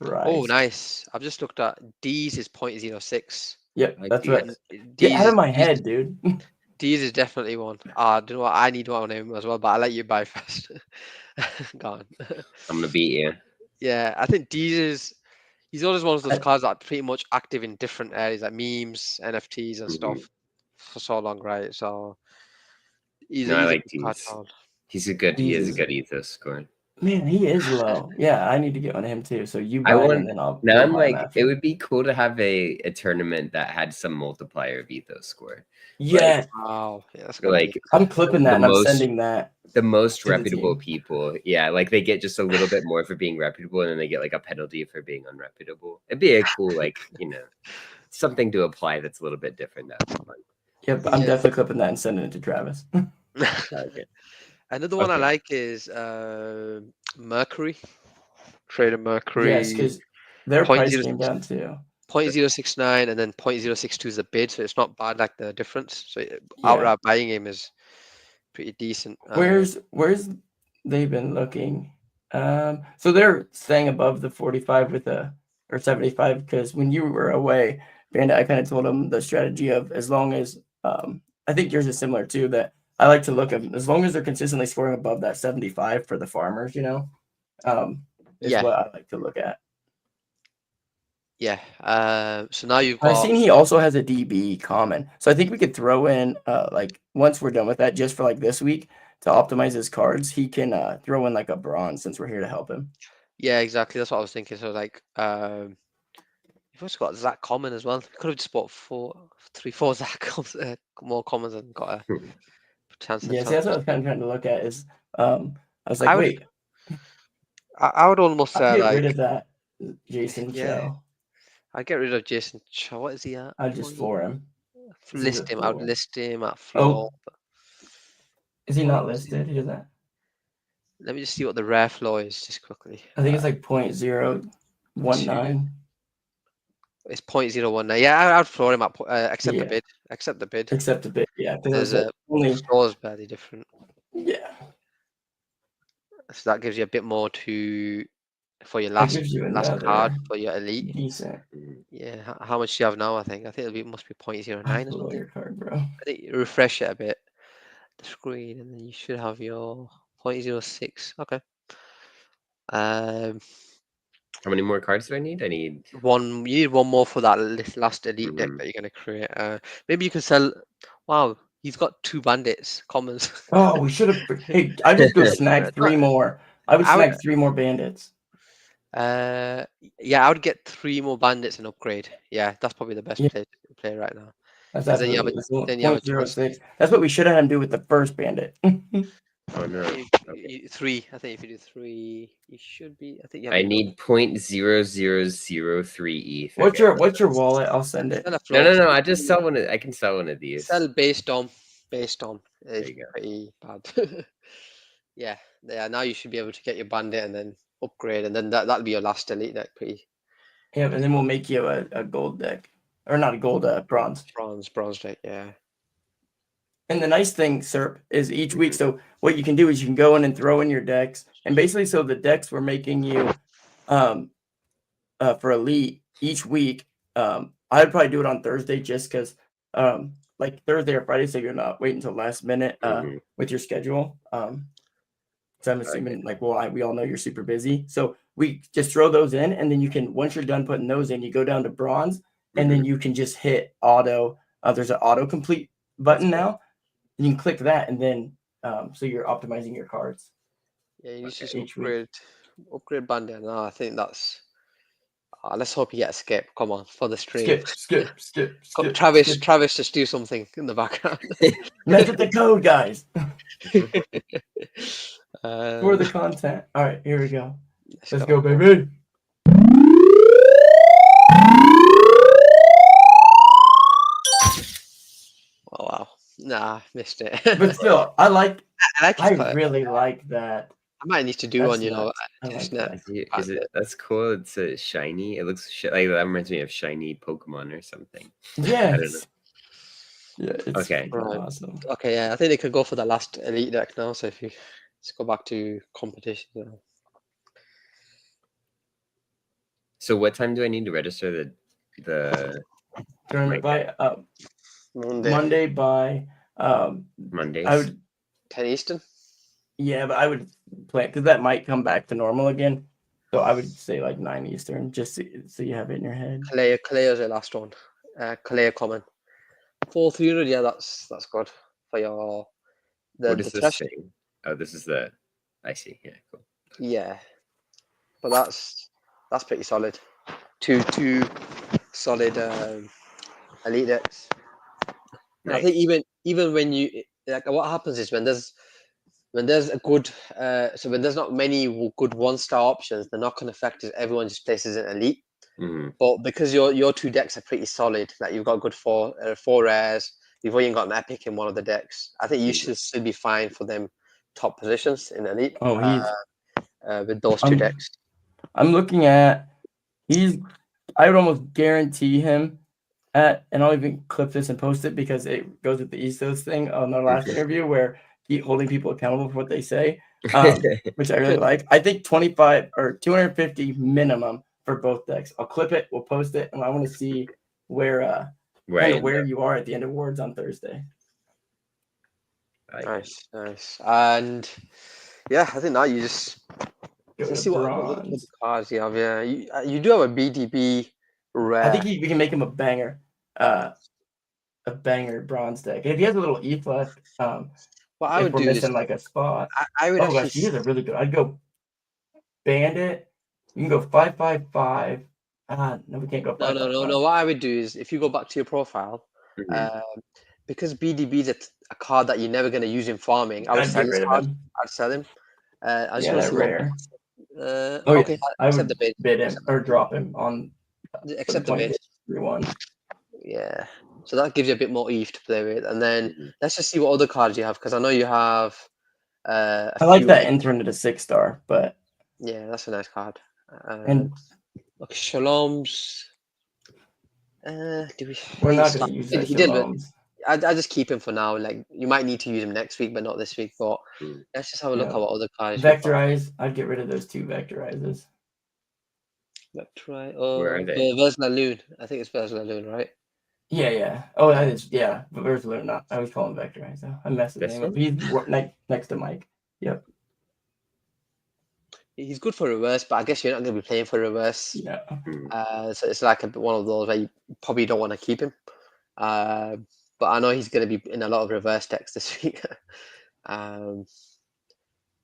price. Oh, nice. I've just looked at D's is 0.06. Yep, Like that's these. right. Get out of my head, dude. D's is definitely one. I don't know what I need one on him as well, but I'll let you buy first. Go on. I'm gonna beat you. Yeah, I think D's is he's always one of those I- cards that are pretty much active in different areas like memes, NFTs and Mhm. stuff for so long, right? So he's No, I a like good card to these. hold. He has a Jesus. good ethos score. Man, he is low. Yeah, I need to get on him too. So you I buy him want and then I'll now. go I'm buy him like, it after. would be cool to have a tournament that had some multiplier of ethos score. Yeah, Wow, yeah, that's gonna Like I'm clipping that the and I'm most sending that the most to the reputable team. people. Yeah, like they get just a little bit more for being reputable, and then they get like a penalty for being unreputable. It'd be a cool, like, something to apply that's a little bit different. That'd be fun. Yep, I'm Yeah. definitely clipping that and sending it to Travis. Okay. Another one I Okay. like is Mercury. Trader Mercury. Yes, because their Point price zero came down too. 0.069 and then 0.062 is the bid, so it's not bad like the difference. So Yeah. outright buying him is pretty decent. Where's they've been looking? So they're staying above the 45 or 75 because when you were away, Bandit, I kind of told them the strategy of as long as I think yours is similar too, that I like to look at as long as they're consistently scoring above that 75 for the farmers, is Yeah. what I like to look at. Yeah. So now you've I've got seen he also has a DB common. So I think we could throw in like once we're done with that, just for like this week to optimize his cards, he can throw in like a bronze since we're here to help him. yeah, exactly. That's what I was thinking. So like you've also got Zach Common as well. You could have just bought 4 Zach more commons and got a chance at Yeah, see, that's what I was kind of trying to look at is I was like, I would wait, I would almost I'll say get like rid of that Jason yeah, Cho. I'd get rid of Jason Cho. What is he at? I'll just floor him. Is he the List him. I would floor? list him at Oh, floor. is he What not was he? listed? He doesn't. Let me just see what the rare floor is just quickly. I think it's like 0.019. It's 0.019. Yeah, I'd floor him at accept the Yeah, bid. Accept the bid. except a bit. Yeah, because There's it's a only floor is barely different. yeah. So that gives you a bit more for your That last gives you card another for your elite. decent. Yeah, how much do you have now? I think it must be 0.09 I or have to lower something. your card, bro. I think you refresh it a bit, the screen, and then you should have your 0.06. Okay. How many more cards do I need? I need You need one more for that last elite deck that you're gonna create. Maybe you can sell. Wow, he's got 2 bandits commons. Oh, we should have. Hey, I just go snag 3 more. I would I would, snag 3 more bandits. yeah, I would get 3 more bandits and upgrade. Yeah, that's probably the best Yeah, play right now. that's Because absolutely it's then you have a chance. 0.06. That's what we should have him do with the first bandit. Oh no. I think Okay. 3. I think if you do 3, you should be. I think you have. I need 0.0003 ETH. What's your wallet? I'll send it. Sell a No, floor. no, no. I just sell one. I can sell one of these. Sell based on. There It's you go. pretty bad. Yeah, now you should be able to get your bandit and then upgrade, and then that'll be your last elite deck. Pretty Yeah, and then we'll make you a gold deck. Or not a gold, bronze. bronze deck. Yeah. And the nice thing, Serp, is each week. Mhm. So what you can do is you can go in and throw in your decks, and basically, so the decks we're making you, for elite each week. I'd probably do it on Thursday just because, like Thursday or Friday, so you're not waiting until last minute, Mhm. with your schedule. So I'm assuming like, well, we all know you're super busy. So we just throw those in, and then you can, once you're done putting those in, you go down to bronze, and then you can just hit auto. There's an auto complete button now. And you can click that, and then so you're optimizing your cards. Yeah, you just each week. upgrade Bandit. No, I think that's. Let's hope you get a skip. Come on, for the stream. Skip. Travis, just do something in the background. Mess with the code, guys. For the Um, content. All right, here we go. Let's go. go, baby. Oh wow, nah, missed it. But still, I I really like that. I might need to do one, nuts. I like testnet. that. Is it? That's cool. It's a shiny. It looks like that reminds me of shiny Pokemon or something. Yes. I don't know. Yeah, it's Okay. awesome. Okay, yeah, I think they could go for the last elite deck now. So if you let's go back to competition. So what time do I need to register the Tournament by Monday by Mondays? I would 10 Eastern. Yeah, but I would plan because that might come back to normal again. So I would say like 9 Eastern, just so you have it in your head. Kalea's the last one. Kalea common. 400. Yeah, that's good for your What is the this thing? Oh, this is the. I see. Yeah, cool. Yeah, but that's pretty solid. Two solid elite decks. And I think even when you like, what happens is when there's a good so when there's not many good 1-star options, the knock-on effect is everyone just places an elite. But because your two decks are pretty solid, like you've got good four rares, you've even got an epic in one of the decks. I think you should still be fine for them top positions in elite. Oh, with those two decks. I'm looking at I would almost guarantee him and I'll even clip this and post it because it goes with the Ethos thing on our last interview where holding people accountable for what they say, which I really like. I think 25 or 250 minimum for both decks. I'll clip it, we'll post it, and I want to see where you are at the end of Words on Thursday. Nice. And yeah, I think now you just see what cards you have. Yeah, you do have a BDB rare. I think we can make him a banger bronze deck. If he has a little E left, what I would do is like a spot. I would actually. Gosh, he is a really good. I'd go Bandit. You can go 5/5/5. No, we can't go 5. No. What I would do is if you go back to your profile, because BDB is a card that you're never going to use in farming, I would sell this card. I'd sell him. I just want to see rare. okay, I would bid him or drop him on. Accept the bid. 3-1. Yeah. So that gives you a bit more ETH to play with, and then let's just see what other cards you have because I know you have. I like that intern at a 6-star, but yeah, that's a nice card. And okay, Shalom's. We're not going to use that. Shalom's. I just keep him for now. Like you might need to use him next week, but not this week. But let's just have a look at what other cards. Vectorize. I'd get rid of those 2 vectorizers. Vectorize. Where are they? Versaloon. I think it's Versaloon, right? Yeah. Oh, that is but Versaloon. Not. I was calling Vectorize. So I messed his name up. He's next to Mike. Yep. He's good for reverse, but I guess you're not going to be playing for reverse. Yeah. So it's like one of those where you probably don't want to keep him. But I know he's going to be in a lot of reverse decks this week. Because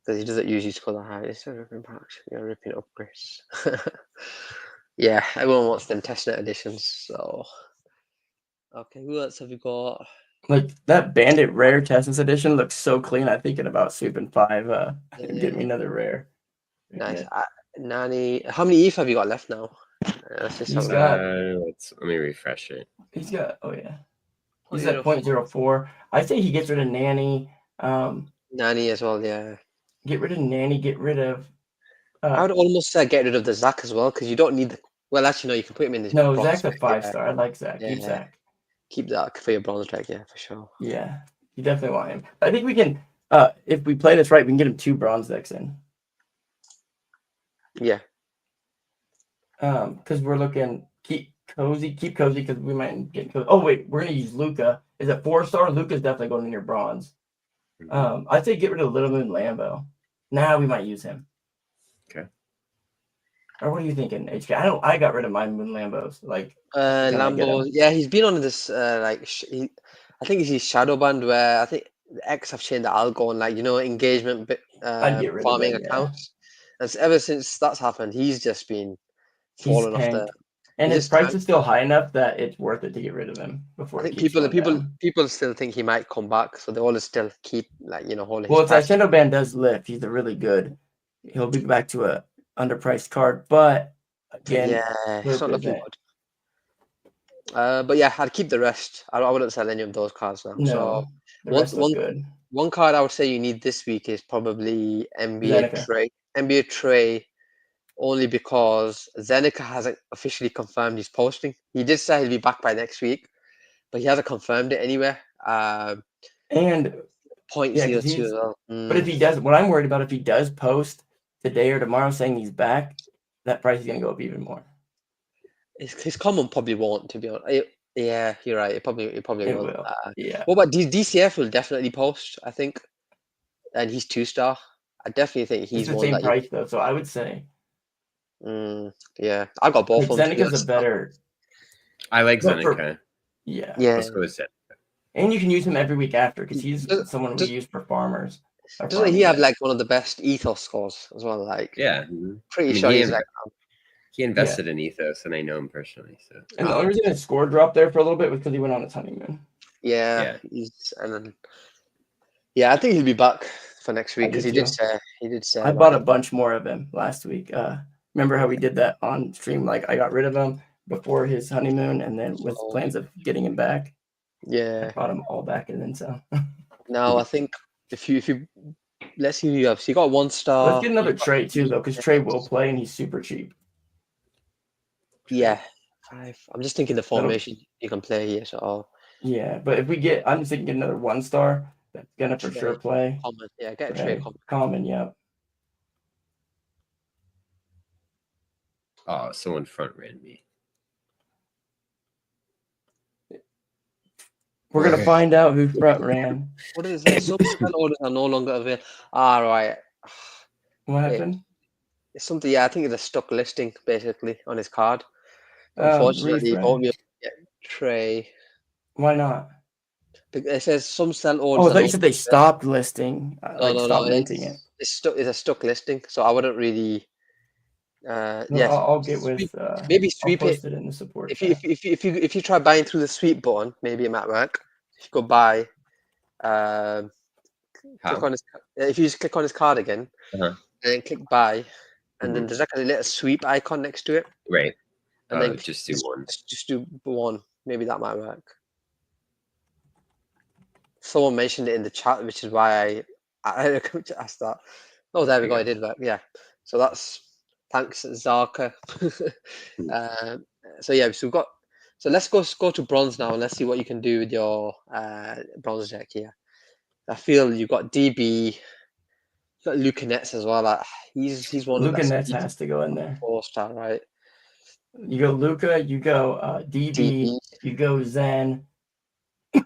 he doesn't usually score that high. It's a ripping patch. You're ripping upgrades. Yeah, everyone wants them testnet editions. So, okay, who else have we got? Like that Bandit rare Testnet edition looks so clean. I'm thinking about sweeping 5. Get me another rare. Nice. Nani, how many ETH have you got left now? Let me refresh it. He's got he's at 0.04. I say he gets rid of Nanny. Nanny as well, yeah. Get rid of Nanny. Get rid of. I would almost say get rid of the Zach as well because you don't need the. Well, actually, no. You can put him in this. No, Zach's a 5-star. I like Zach. Keep Zach. Keep that for your bronze deck, yeah, for sure. Yeah, you definitely want him. I think we can. If we play this right, we can get him 2 bronze decks in. Yeah. Because we're looking keep cozy because we might get cozy. Oh wait, we're gonna use Luca. Is it 4-star? Luca's definitely going in your bronze. I'd say get rid of Little Moon Lambo. Now we might use him. Okay. Or what are you thinking, HK? I got rid of my Moon Lambos. Like, can I get Lambo, him? yeah, he's been on this I think it's his shadow band where I think the X have changed the algo and like engagement I'd get rid of farming him, yeah. accounts. And ever since that's happened, he's just been He's falling off the. tanked. And he his just price tanked. is still high enough that it's worth it to get rid of him before I it think keeps going down. people still think he might come back, so they always still keep holding Well, his if price. that Shadow Band does lift, he's a really good. He'll be back to a underpriced card, but again, Yeah, it's not Serp looking isn't. good. But yeah, I'd keep the rest. I wouldn't sell any of those cards now. So No, the rest look good. one card I would say you need this week is probably NBA Zeneca. Trey. NBA Trey, only because Zeneca hasn't officially confirmed he's posting. He did say he'll be back by next week, but he hasn't confirmed it anywhere. And 0.02 yeah, as well. But if he does, what I'm worried about, if he does post today or tomorrow saying he's back, that price is going to go up even more. His common probably won't, to be honest. Yeah, you're right. It probably will. Yeah. What about DCF? Will definitely post, I think, and he's 2-star. I definitely think he's It's the one same that price though, so I would say. Yeah, I got both of them. Zeneca's a better. I like Zeneca. Yeah. Let's go with Zeneca. And you can use him every week after because he's someone we use for farmers. Doesn't he have like one of the best Ethos scores as well? Like, yeah, pretty sure he's like. He invested in Ethos, and I know him personally. So, and the only reason his score dropped there for a little bit was because he went on his honeymoon. Yeah. I think he'll be back for next week because he did say. I bought a bunch more of him last week. Remember how we did that on stream? Like I got rid of him before his honeymoon, and then with plans of getting him back. Yeah, I bought him all back and then some. Now I think if you let's see who you have. So you got 1-star. Let's get another Trey too, though, because Trey will play and he's super cheap. Yeah, 5. I'm just thinking the formation you can play here. So yeah, but if we get, I'm just thinking another 1-star that's gonna for sure play. Common, yeah, get a Trey common, yeah. Oh, someone front ran me. We're gonna find out who front ran. What is it? Some spell orders are no longer available. Right. What happened? It's something. Yeah, I think it's a stuck listing basically on his card. Unfortunately, he won't be able to get Trey. Why not? It says some sell orders. Oh, I thought you said they stopped listing. Stopped minting it. It's a stuck listing, so I wouldn't really. I'll get with. Maybe sweep I'll post it in the support. If you try buying through the sweep button, maybe it might work. If you go buy, click on his. If you just click on his card again, and then click buy, and then there's like a little sweep icon next to it. Right. And then just do one. Just do one. Maybe that might work. Someone mentioned it in the chat, which is why I asked that. Oh, there we go. It did work. Yeah. So that's thanks, Zarka. So yeah, so we've got. So let's go to bronze now, and let's see what you can do with your bronze deck here. I feel you've got DB, you've got Luca Nets as well. Like, he's one. Luca Nets has to go in there. 4-star, right? You go Luca, you go DB, you go Zen.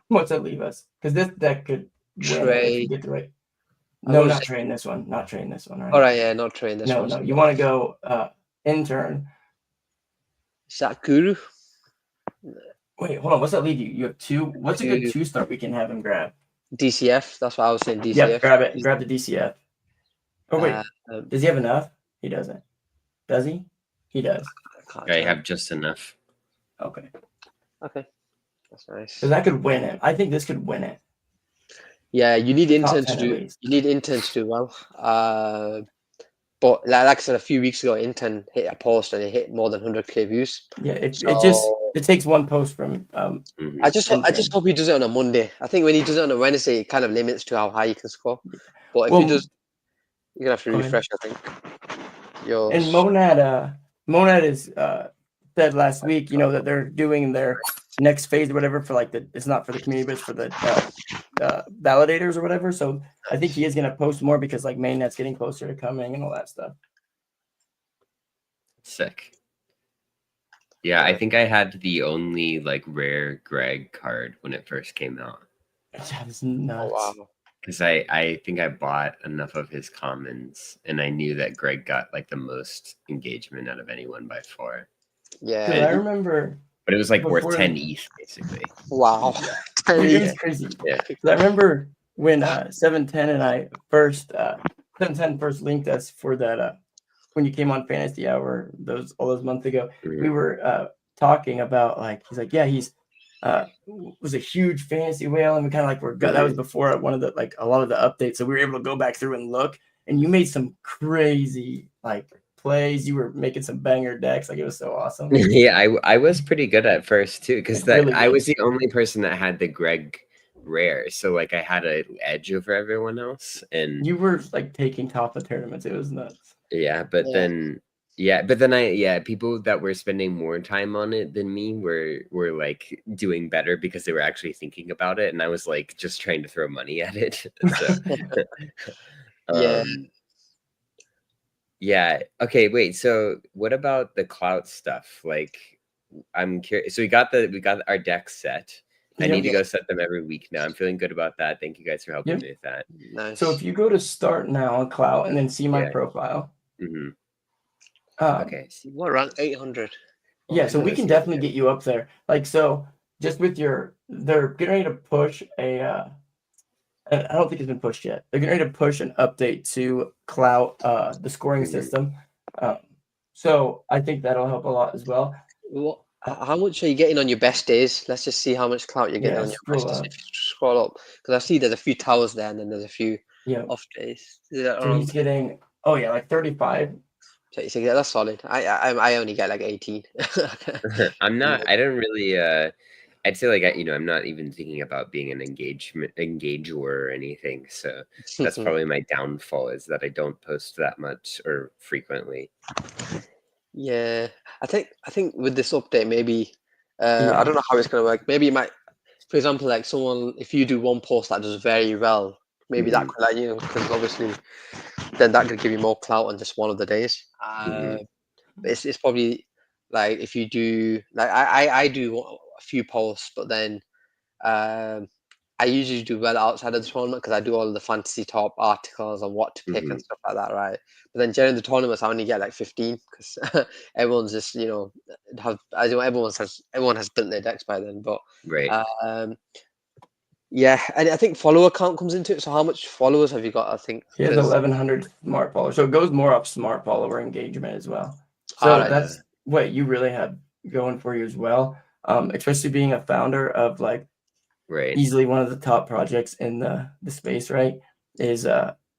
What's that leave us? Because this deck could win if you get the right. No, not train this one. Not train this one, right? All right, yeah, not train this one. No, you want to go intern. Is that Guru? Wait, hold on. What's that leave you? You have 2. What's a good 2-star we can have him grab? DCF. That's what I was saying. DCF. Yep, grab it. Grab the DCF. Oh wait, does he have enough? He doesn't. Does he? He does. I have just enough. Okay, that's nice. Because that could win it. I think this could win it. Yeah, you need intern to do. You need intern to do well. But like I said a few weeks ago, intern hit a post and it hit more than 100k views. Yeah, it takes one post from. I just hope he does it on a Monday. I think when he does it on a Wednesday, it kind of limits to how high you can score. But if he does, you're gonna have to refresh. I think. And Monad is said last week, that they're doing their next phase or whatever for it's not for the community, but it's for the validators or whatever. So I think he is going to post more because mainnet's getting closer to coming and all that stuff. Sick. Yeah, I think I had the only rare Greg card when it first came out. That is nuts. Oh, wow. because I think I bought enough of his comments, and I knew that Greg got like the most engagement out of anyone by far. Because Yeah. I remember But it was like worth before 10 ETH basically. Wow. Yeah. 10 It was ETH. crazy. Yeah. 'Cause I remember when 710 and I first 710 first linked us for that when you came on Fantasy Hour all those months ago. We were talking about like he's like, yeah, he's was a huge fantasy whale, and we kind of like that was before one of the like a lot of the updates, so we were able to go back through and look, and you made some crazy like plays. You were making some banger decks, like it was so awesome. Yeah, I was pretty good at first too, because Like, really I good. was the only person that had the Greg rare, so like I had an edge over everyone else, and You were like taking top of tournaments. It was nuts. yeah, but Yeah. then people that were spending more time on it than me were like doing better because they were actually thinking about it, and I was like just trying to throw money at it. So Yeah. yeah. Okay, wait. So what about the clout stuff? Like I'm curious. So we got our decks set. I need to Yep. go set them every week now. I'm feeling good about that. Thank you guys for helping Yep. me with that. Nice. So if you go to start now on Clout and then see my Yeah. profile. hmm Okay. What rank? 800. Yeah, so we let's can see. definitely get you up there. Like so, just with they're getting ready to push I don't think it's been pushed yet. They're getting ready to push an update to Clout, the scoring system. So I think that'll help a lot as well. How much are you getting on your best days? Let's just see how much clout you're getting Yeah, on your scroll best days. up. If you scroll up, because I see there's a few towers there, and then there's a few Yeah. off days. Is that So around he's getting like 35. 36? Yeah, that's solid. I only get like 18. I'm not. I don't really. I'd say like I'm not even thinking about being an engager or anything. So that's probably my downfall, is that I don't post that much or frequently. Yeah, I think with this update, maybe I don't know how it's gonna work. Maybe it might, for example, like someone, if you do one post that does very well, maybe that could like because obviously then that could give you more clout on just one of the days. But it's probably like if you do like I do a few posts, but then I usually do well outside of the tournament because I do all of the fantasy top articles on what to pick and stuff like that, right? But then during the tournaments, I only get like 15 because everyone's just everyone has built their decks by then. But Right. yeah, and I think follower count comes into it. So how much followers have you got? I think He has 1,100 smart followers. So it goes more off smart follower engagement as well. all So right. that's what you really have going for you as well. Especially being a founder of like Right. easily one of the top projects in the space, right? Is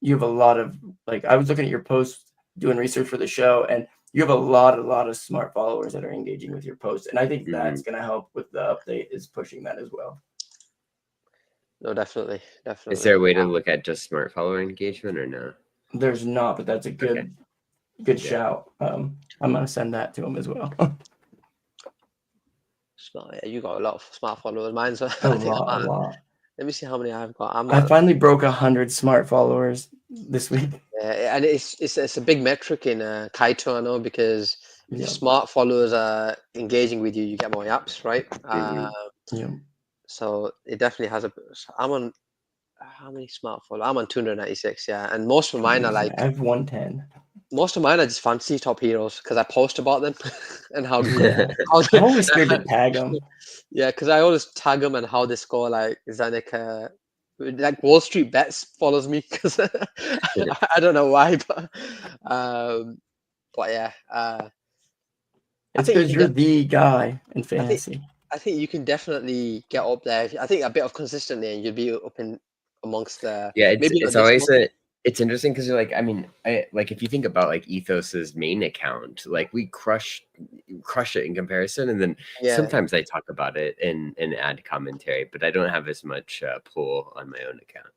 you have a lot of like I was looking at your posts doing research for the show, and you have a lot of smart followers that are engaging with your posts, and I think that's going to help with the update, is pushing that as well. No, definitely. Is there a way to look at just smart follower engagement or no? There's not, but that's a good shout. I'm gonna send that to him as well. Smart, yeah, you got a lot of smart followers. Mine's a lot. Let me see how many I've got. I finally broke 100 smart followers this week. Yeah, and it's a big metric in Kaito, I know, because if your smart followers are engaging with you, you get more apps, right? So it definitely has I'm on how many smart followers? I'm on 296, yeah, and most of mine are like I have 110. Most of mine are just fantasy top heroes because I post about them and how. I'm always scared to tag them. Yeah, because I always tag them and how they score. Like like Wall Street Bets follows me because I don't know why, but yeah. It's because you're the guy in fantasy. I think you can definitely get up there. I think a bit of consistency, and you'll be up in amongst the. Yeah, maybe it's always it's interesting because you're like, I mean, like if you think about like Ethos's main account, like we crush it in comparison, and then sometimes I talk about it and add commentary, but I don't have as much pull on my own account.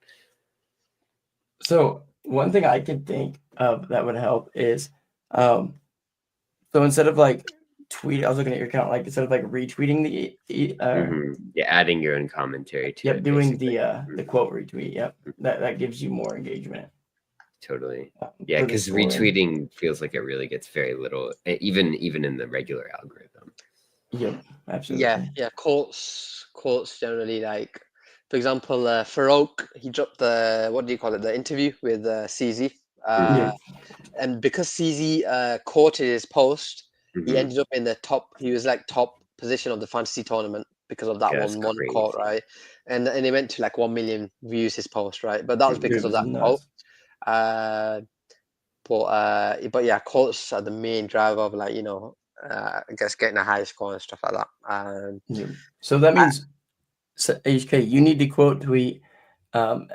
So one thing I could think of that would help is, so instead of like I was looking at your account, like instead of like retweeting adding your own commentary to it. Doing the quote retweet. Yep, that gives you more engagement. Totally. Yeah, because retweeting feels like it really gets very little, even in the regular algorithm. Yep, absolutely. Yeah. Quotes generally like for example, Farouk, he dropped the, what do you call it, the interview with CZ. Yeah. And because CZ quoted his post, he Mhm. ended up in the top, he was like top position of the fantasy tournament because of that Yeah, that's one quote, crazy. right? And it went to like 1 million views, his post, right? But that was Mhm. because It of was that quote. nuts. But yeah, quotes are the main driver of, like, I guess getting a high score and stuff like that. Yeah. So that I- means, HK, you need to quote tweet, and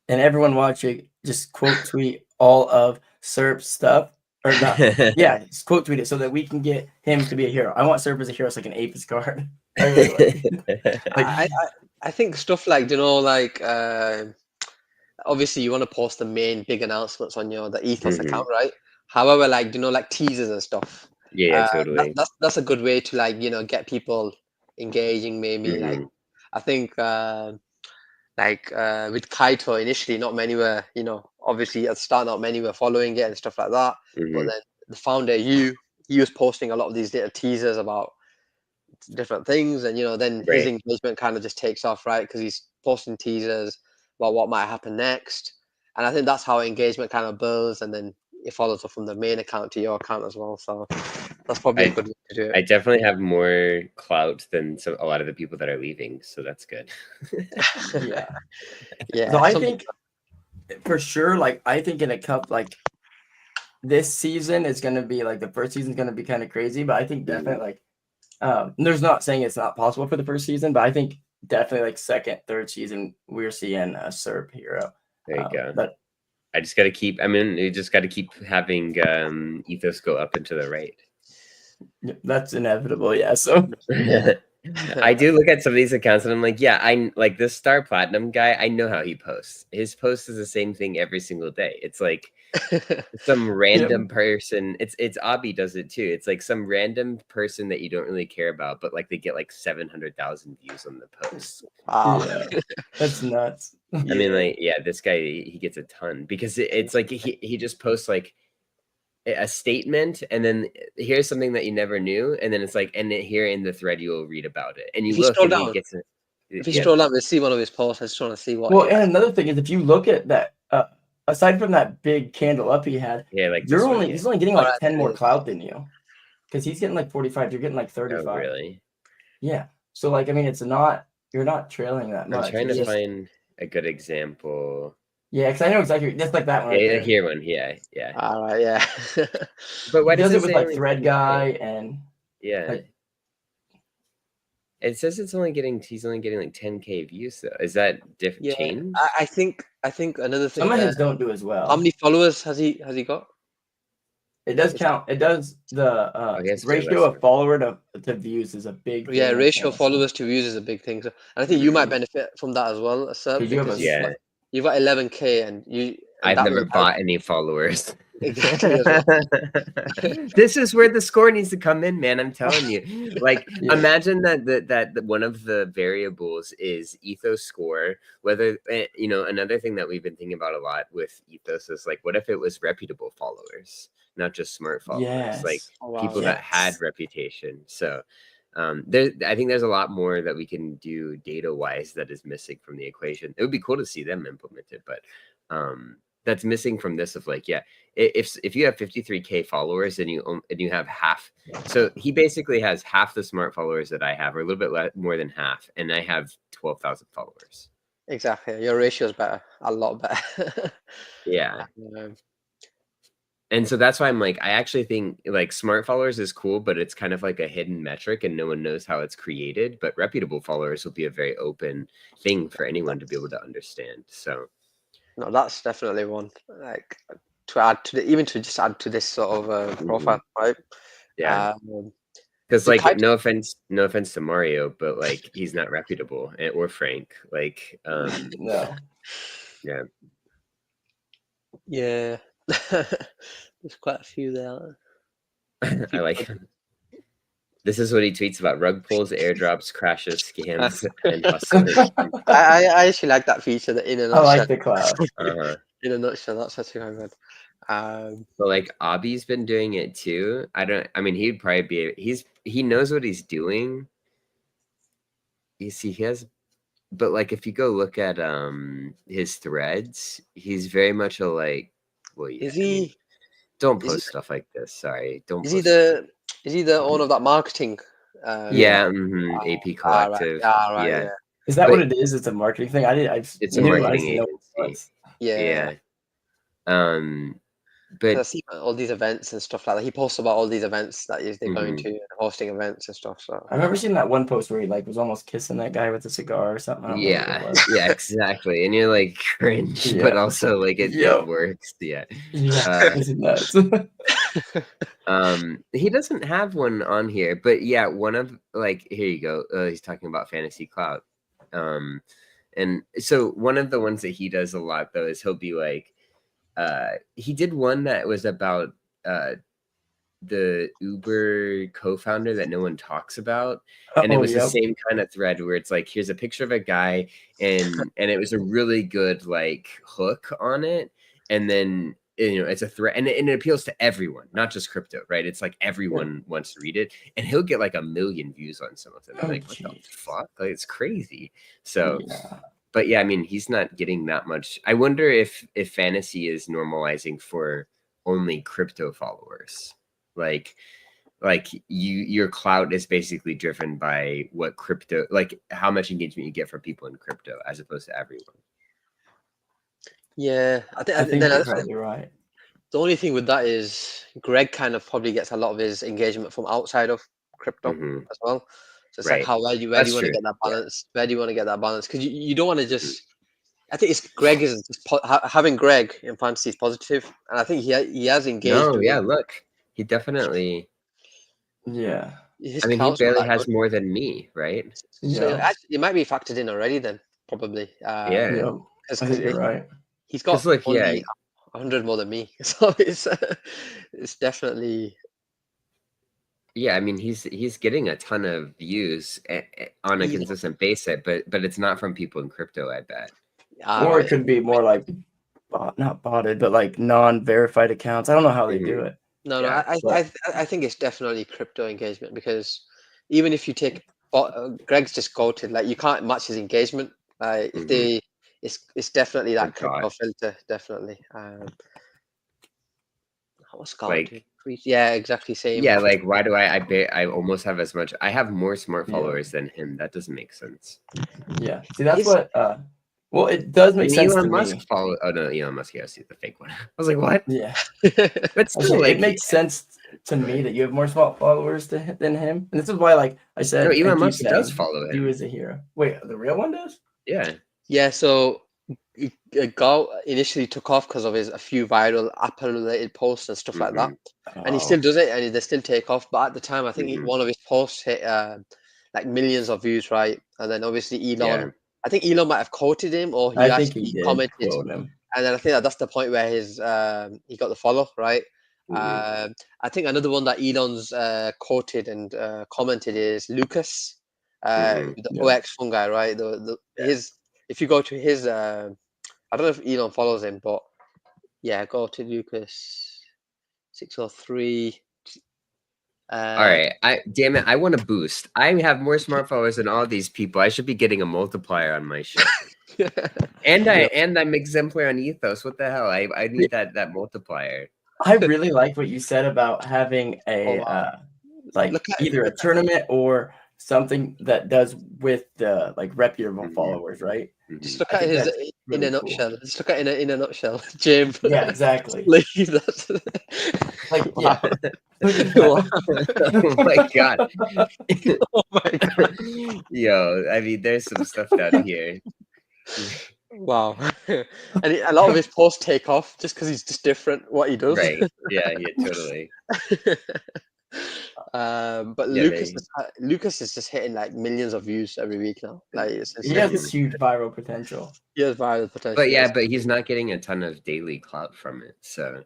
everyone watching, just quote tweet all of Serp's stuff, or not. Yeah, just quote tweet it so that we can get him to be a hero. I want Serp as a hero, so I can ape his card. I really like it. Like, I think stuff like, like obviously you want to post the main big announcements on the Ethos Mhm. account, right? However, like, like teasers and stuff. Yeah, totally. That's a good way to, like, get people engaging. Maybe like, Mhm. I think with Kaito initially, not many were, obviously at the start, not many were following it and stuff like that. But Mhm. then the founder, he was posting a lot of these little teasers about different things, and then his Right. engagement kind of just takes off, right? Because he's posting teasers about what might happen next, and I think that's how engagement kind of builds, and then it follows up from the main account to your account as well. So that's probably a I good way to do I it. definitely have more clout than a lot of the people that are leaving, so that's good. yeah. So Yeah, I think for sure, like, I think in a cup, like, this season is going to be like, the first season is going to be kind of crazy, but I think definitely, like, there's not saying it's not possible for the first season, but I think definitely, like, second, third season, we're seeing a Serp hero. There you go. But I just gotta keep. I mean, you just gotta keep having Ethos go up and to the right. that's inevitable, yeah. So I do look at some of these accounts and I'm like, yeah, I like this Star Platinum guy. I know how he posts. His post is the same thing every single day. It's like some random person. It's Abi does it too. It's like some random person that you don't really care about, but like they get like 700,000 views on the post. wow. yeah, that's nuts. I mean, like, yeah, this guy he gets a ton because it's like he just posts like a statement and then here's something that you never knew and then it's like here in the thread you will read about it and you If you look scroll and he down, gets it. if you Yeah, scroll down, we'll see one of his posts. I just want to see what Well, he and actually. another thing is, if you look at that, aside from that big candle up he had, yeah, like this one. Yeah. he's only getting All like right, 10 there more it is. clout than you, because he's getting like 45. You're getting like Oh, 35. really? Yeah. So, like, I mean, you're not trailing that I'm much. trying It's to just, find a good example. yeah, because I know exactly, just like that one right there. Here one. Yeah. All right, yeah. But why He does does it it with say like only Thread 10K? Guy and Yeah. like, It says he's only getting like 10K views though. Is that different Yeah, change? I think another some thing. of his don't do as How well. many followers has he got? It does Is that, count. It does, the I guess way ratio less. of follower to views is a big yeah, thing in ratio of fantasy. followers to views is a big thing. So, and I think you might benefit from that as well, sir, Because you have because a Yeah. you've got 11K, and I've that will never help bought any followers. exactly as well. This is where the score needs to come in, man. I'm telling you. Like, Yeah. imagine that one of the variables is Ethos score. Whether another thing that we've been thinking about a lot with Ethos is like, what if it was reputable followers, not just smart followers, like Yes. Oh, wow, people yeah. that had Yes. reputation. So, I think there's a lot more that we can do data wise that is missing from the equation. It would be cool to see them implemented, but that's missing from this of like, yeah, if you have 53K followers and you have half, so he basically has half the smart followers that I have, or a little bit more than half, and I have 12,000 followers. Exactly. Your ratio is better, a lot better. Yeah. Um, And so that's why I'm like, I actually think like smart followers is cool, but it's kind of like a hidden metric and no one knows how it's created. But reputable followers will be a very open thing for anyone to be able to understand. So no, that's definitely one. Like to add to even to just add to this sort of profile, right? yeah. Um, Because so like Kite, no offense to Mario, but like he's not reputable or Frank. Like No. yeah. yeah, there's quite a few there. I like this is what he tweets about rug pulls, airdrops, crashes, scams, and hustlers. I actually like that feature. That in a I nutshell. like the cloud. In a nutshell, that's actually quite good. But like Abi's been doing it too. I mean he'd probably be he knows what he's doing. You see, he has but like if you go look at his threads, he's very much a like. Well, yeah. Is he? Don't Is he? post stuff like this. Sorry, don't Is he post stuff. the? Is he the owner of that marketing? Yeah, AP Right. Collective. Right. Yeah. Yeah. Is that But what it is? It's a marketing thing. I it's a knew. I marketing just didn't know what it agency. was. Yeah. But I see all these events and stuff like that. He posts about all these events that they're going to, and hosting events and stuff. So I remember seeing that one post where he like was almost kissing that guy with a cigar or something. I don't remember what it was. yeah, exactly. And you're like cringe, Yeah. but also like it Yep. works. Yeah. Yeah, this is nuts. He doesn't have one on here, but yeah, one of like here you go. He's talking about Fantasy Cloud. And so one of the ones that he does a lot though is he'll be like, he did one that was about the Uber co-founder that no one talks about, and it was the same kind of thread where it's like, here's a picture of a guy, and it was a really good like hook on it, and then it's a thread, and it appeals to everyone, not just crypto, right? It's like everyone wants to read it, and he'll get like 1 million views on some of them. I'm like, what the fuck? Like, it's crazy. So but yeah, I mean, he's not getting that much. I wonder if fantasy is normalizing for only crypto followers. Like your clout is basically driven by what crypto, like how much engagement you get from people in crypto as opposed to everyone. Yeah, I think you're probably right. The only thing with that is Greg kind of probably gets a lot of his engagement from outside of crypto as well. So it's like, where do you want to get that balance? Where do you want to get that balance? Because you don't want to just. I think it's Greg is just having Greg in fantasy is positive, and I think he has engaged. No, yeah, look, he definitely. Yeah, I mean, he barely has more than me, right? So actually, it might be factored in already then, probably. Yeah, I think you're right. He's got like, only 100 more than me, so it's definitely. Yeah, I mean, he's getting a ton of views on a consistent basis, but it's not from people in crypto, I bet. Or it could be more like not botted, but like non-verified accounts. I don't know how they do it. No, I think it's definitely crypto engagement, because even if you take Greg's just quoted, like you can't match his engagement. If it's definitely that crypto filter, definitely. What's like, yeah, exactly same. Yeah, like why do I almost have as much? I have more smart followers than him. That doesn't make sense. Yeah, see, that's what. Well, it does make sense Elon to Musk me. follow. Oh no, Elon Musk. Yeah, I see the fake one. I was like, what? Yeah, but still, like, it makes sense to me that you have more smart followers than him, and this is why, like I said, no, Elon Musk does follow him. He was a hero. Wait, the real one does? Yeah. Yeah. So Gal initially took off because of a few viral Apple-related posts and stuff like that, and he still does it, and they still take off. But at the time, I think one of his posts hit like millions of views, right? And then obviously Elon. I think Elon might have quoted him, or he actually commented. And then I think that's the point where he got the follow, right? I think another one that Elon's quoted and commented is Lucas, the OX fun guy, right? If you go to his, I don't know if Elon follows him, but yeah, go to Lucas 603. All right, damn it, I want to boost. I have more smart followers than all these people. I should be getting a multiplier on my shit. and I'm exemplar on Ethos. What the hell? I need that multiplier. I really like what you said about having a either a tournament or something that does with the like reputable followers, right? Just look at his in a nutshell. Just look at it in a nutshell, Jim. Yeah, exactly. Leave that. Like, yeah. Oh my god. Oh my god. Yo, I mean, there's some stuff down here. Wow. And a lot of his posts take off just because he's just different what he does. Right. Yeah, totally. But Lucas is just hitting like millions of views every week now. Like he has this huge viral potential. He has viral potential. But yeah, but he's not getting a ton of daily clout from it, so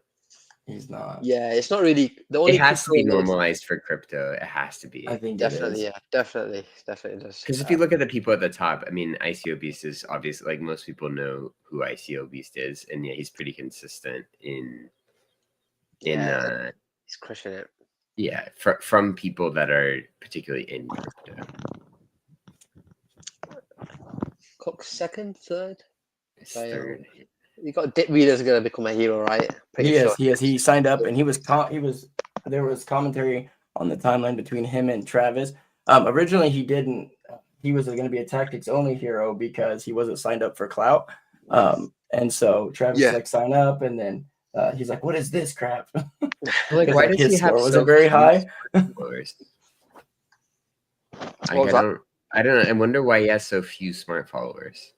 he's not. Yeah, it's not really the only. It has to be normalized for crypto. It has to be. I think definitely, yeah, definitely does. Because if you look at the people at the top, I mean, ICO Beast is obviously, like, most people know who ICO Beast is, and yeah, he's pretty consistent in he's crushing it. Yeah, from people that are particularly in crypto. Cook second, third. It's third. You got Dick Wheeler's gonna become a hero, right? Pretty sure. He signed up, and there was commentary on the timeline between him and Travis. Originally he didn't. He was going to be a tactics only hero because he wasn't signed up for clout. And so Travis Yeah. like sign up, and then he's like, "What is this crap?" Like, why does his he have score wasn't very few high? followers? What was that? I don't know. I wonder why he has so few smart followers.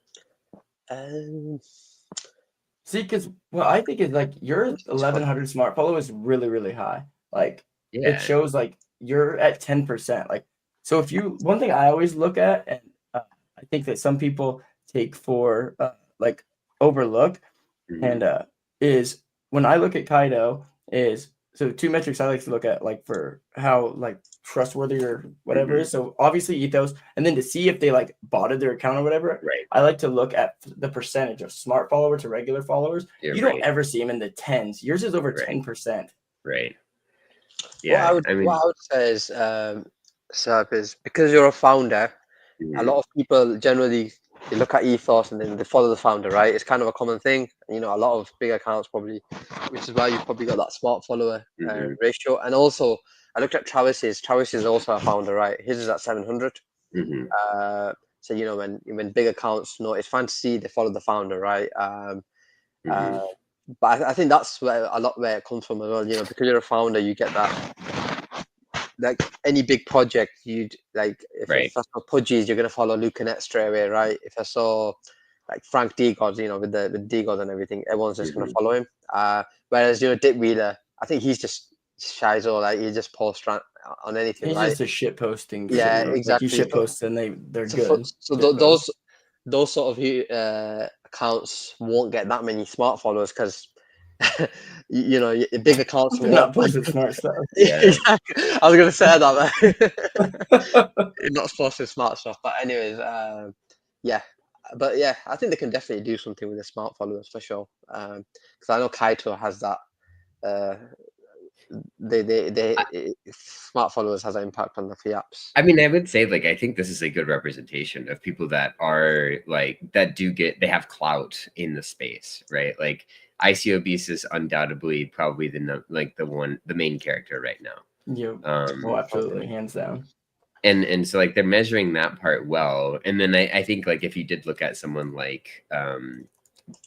See, because what I think is like your 1,100 smart follow is really, really high. Like it shows like you're at 10%. Like, so if you, one thing I always look at, and I think that some people take for like overlook, and is when I look at Kaido is, so two metrics I like to look at, like for how like trustworthy or whatever is. So obviously Ethos, and then to see if they like botted their account or whatever. Right. I like to look at the percentage of smart follower to regular followers. You don't ever see them in the tens. Yours is over 10%. Right. Yeah. What I would say is, Serp, is because you're a founder, a lot of people generally they look at Ethos and then they follow the founder, right? It's kind of a common thing. You know, a lot of big accounts probably, which is why you've probably got that smart follower ratio. And also, I looked at Travis's. Travis is also a founder, right? His is at 700. So you know, when big accounts know it's fantasy, they follow the founder, right? But I think that's where it comes from as well. You know, because you're a founder, you get that. Like any big project, you'd like if I saw Pudgies, you're gonna follow Luke Annette straight away, right? If I saw like Frank D-Gods, you know, with D-Gods and everything, everyone's just gonna follow him. Whereas you know, Dick Wheeler, I think he's just shy or like he just posts on anything. He's right? just a shit posting. Yeah, shit, exactly. Like, he shit posts and they're good. So those sort of accounts won't get that many smart followers because you know big accounts They're not posting smart stuff. Yeah, exactly. I was gonna say that, man. You're not posting smart stuff, but anyways, but yeah, I think they can definitely do something with the smart followers for sure. Because I know Kaito has that. Smart followers has an impact on the apps. I mean, I would say like I think this is a good representation of people that are like that they have clout in the space, right? Like ICO Beast is undoubtedly probably the main character right now. Yeah. Absolutely, hands down. And so like they're measuring that part well. And then I think like if you did look at someone like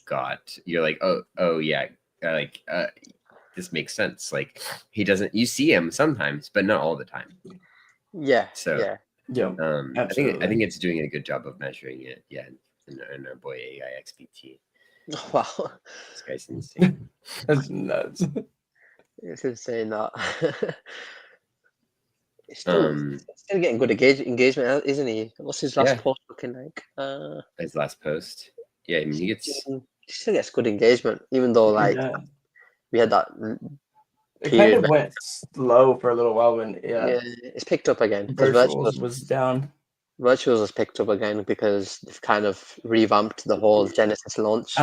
Got, you're like, oh yeah, this makes sense. Like you see him sometimes, but not all the time. Yeah. So yeah. I think it's doing a good job of measuring it. Yeah, and our boy AIXBT. Wow, this guy's insane. That's nuts. It's insane that. It's still getting good engagement, isn't he? What's his last post looking like? His last post. Yeah, I mean he still gets good engagement, even though like we had that. It kind of went slow for a little while when it's picked up again. Virtuals was down. Virtuals has picked up again because they've kind of revamped the whole Genesis launch,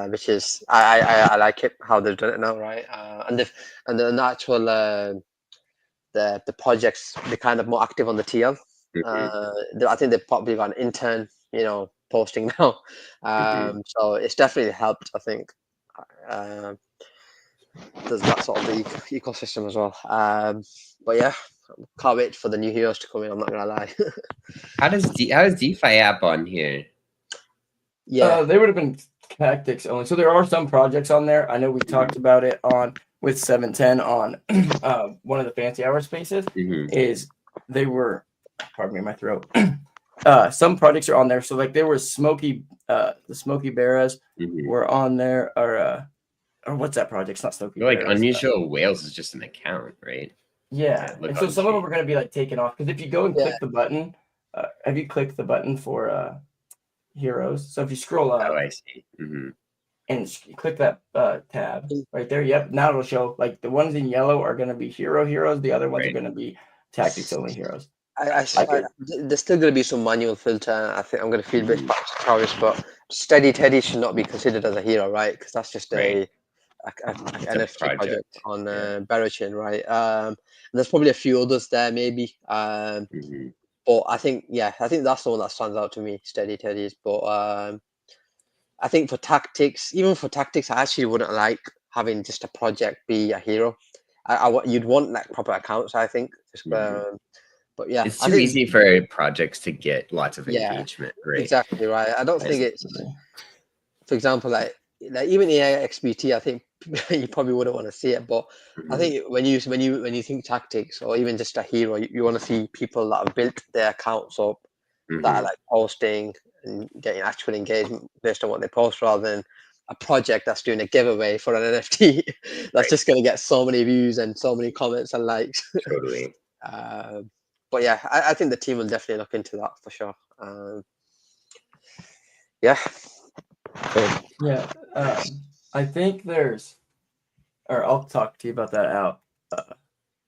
which is I like it how they've done it now, right? And the actual the projects they're kind of more active on the TL. I think they've probably got an intern, you know, posting now. So it's definitely helped, I think. There's that sort of the ecosystem as well. But yeah, can't wait for the new heroes to come in. I'm not gonna lie. How is DeFi app on here? Yeah, they would have been tactics only. So there are some projects on there. I know we talked about it with 710 on one of the fancy hour spaces. Is they were, pardon me, my throat. Some projects are on there. So like there was the Smoky Bears were on there, or what's that project? It's not Smoky Like Bears. Unusual Whales is just an account, right? Yeah. And so some of them are going to be like taken off because if you go and click the button, have you clicked the button for heroes? So if you scroll up, I see. And click that tab right there. Yep. Now it'll show like the ones in yellow are going to be heroes. The other ones are going to be tactics only heroes. There's still going to be some manual filter. I think I'm going to feed this back to Travis, but Steady Teddy should not be considered as a hero, right? Because that's just an NFT project on Barrachin, right? And there's probably a few others there, maybe. But But I think that's the one that stands out to me, Steady Teddy's. But I think for tactics, I actually wouldn't like having just a project be a hero. You'd want like proper accounts, I think. But yeah, It's I too think easy for projects to get lots of yeah, engagement, right? exactly right. I don't think it's, for example, like even AI XBT, I think you probably wouldn't want to see it. But I think when you think tactics or even just a hero, you want to see people that have built their accounts up, that are like posting and getting actual engagement based on what they post, rather than a project that's doing a giveaway for an NFT that's just going to get so many views and so many comments and likes. Totally. But yeah, I think the team will definitely look into that for sure. Yeah. Cool. Yeah. I think there's, or I'll talk to you about that out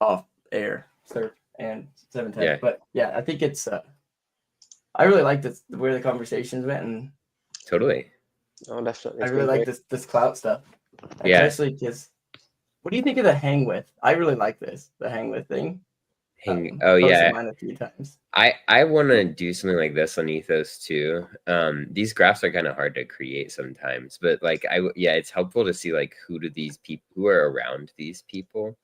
off air, Serp and 710. Yeah. But yeah, I think it's, I really like this, where the conversations went, and Totally. Oh, definitely. I really like this clout stuff. Yeah. Especially because, what do you think of the hang with? I really like the hang with thing. Oh Posted yeah. mine a few times. I want to do something like this on Ethos too. These graphs are kind of hard to create sometimes, but like it's helpful to see like who are around these people.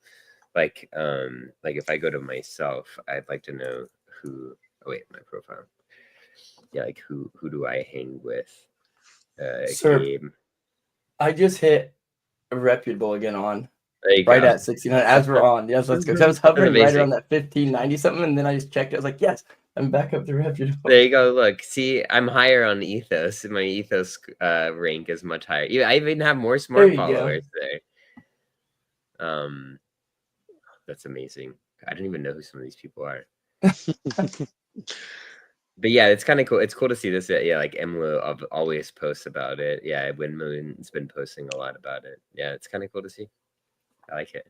Like if I go to myself, I'd like to know who. Oh wait, my profile. Yeah, like who do I hang with? Sir, Gabe. I just hit a reputable again on There you right go. at 1600 as we're on. Yes, let's go. I was hovering right amazing. around that 1590 something, and then I just checked it. I was like, yes, I'm back up to reputable. There you go. Look, see, I'm higher on Ethos. My Ethos rank is much higher. I even have more smart followers there. That's amazing. I don't even know who some of these people are. But yeah, it's kind of cool. It's cool to see this. Yeah, like Emlo always posts about it. Yeah, Windmoon's been posting a lot about it. Yeah, it's kind of cool to see. I like it.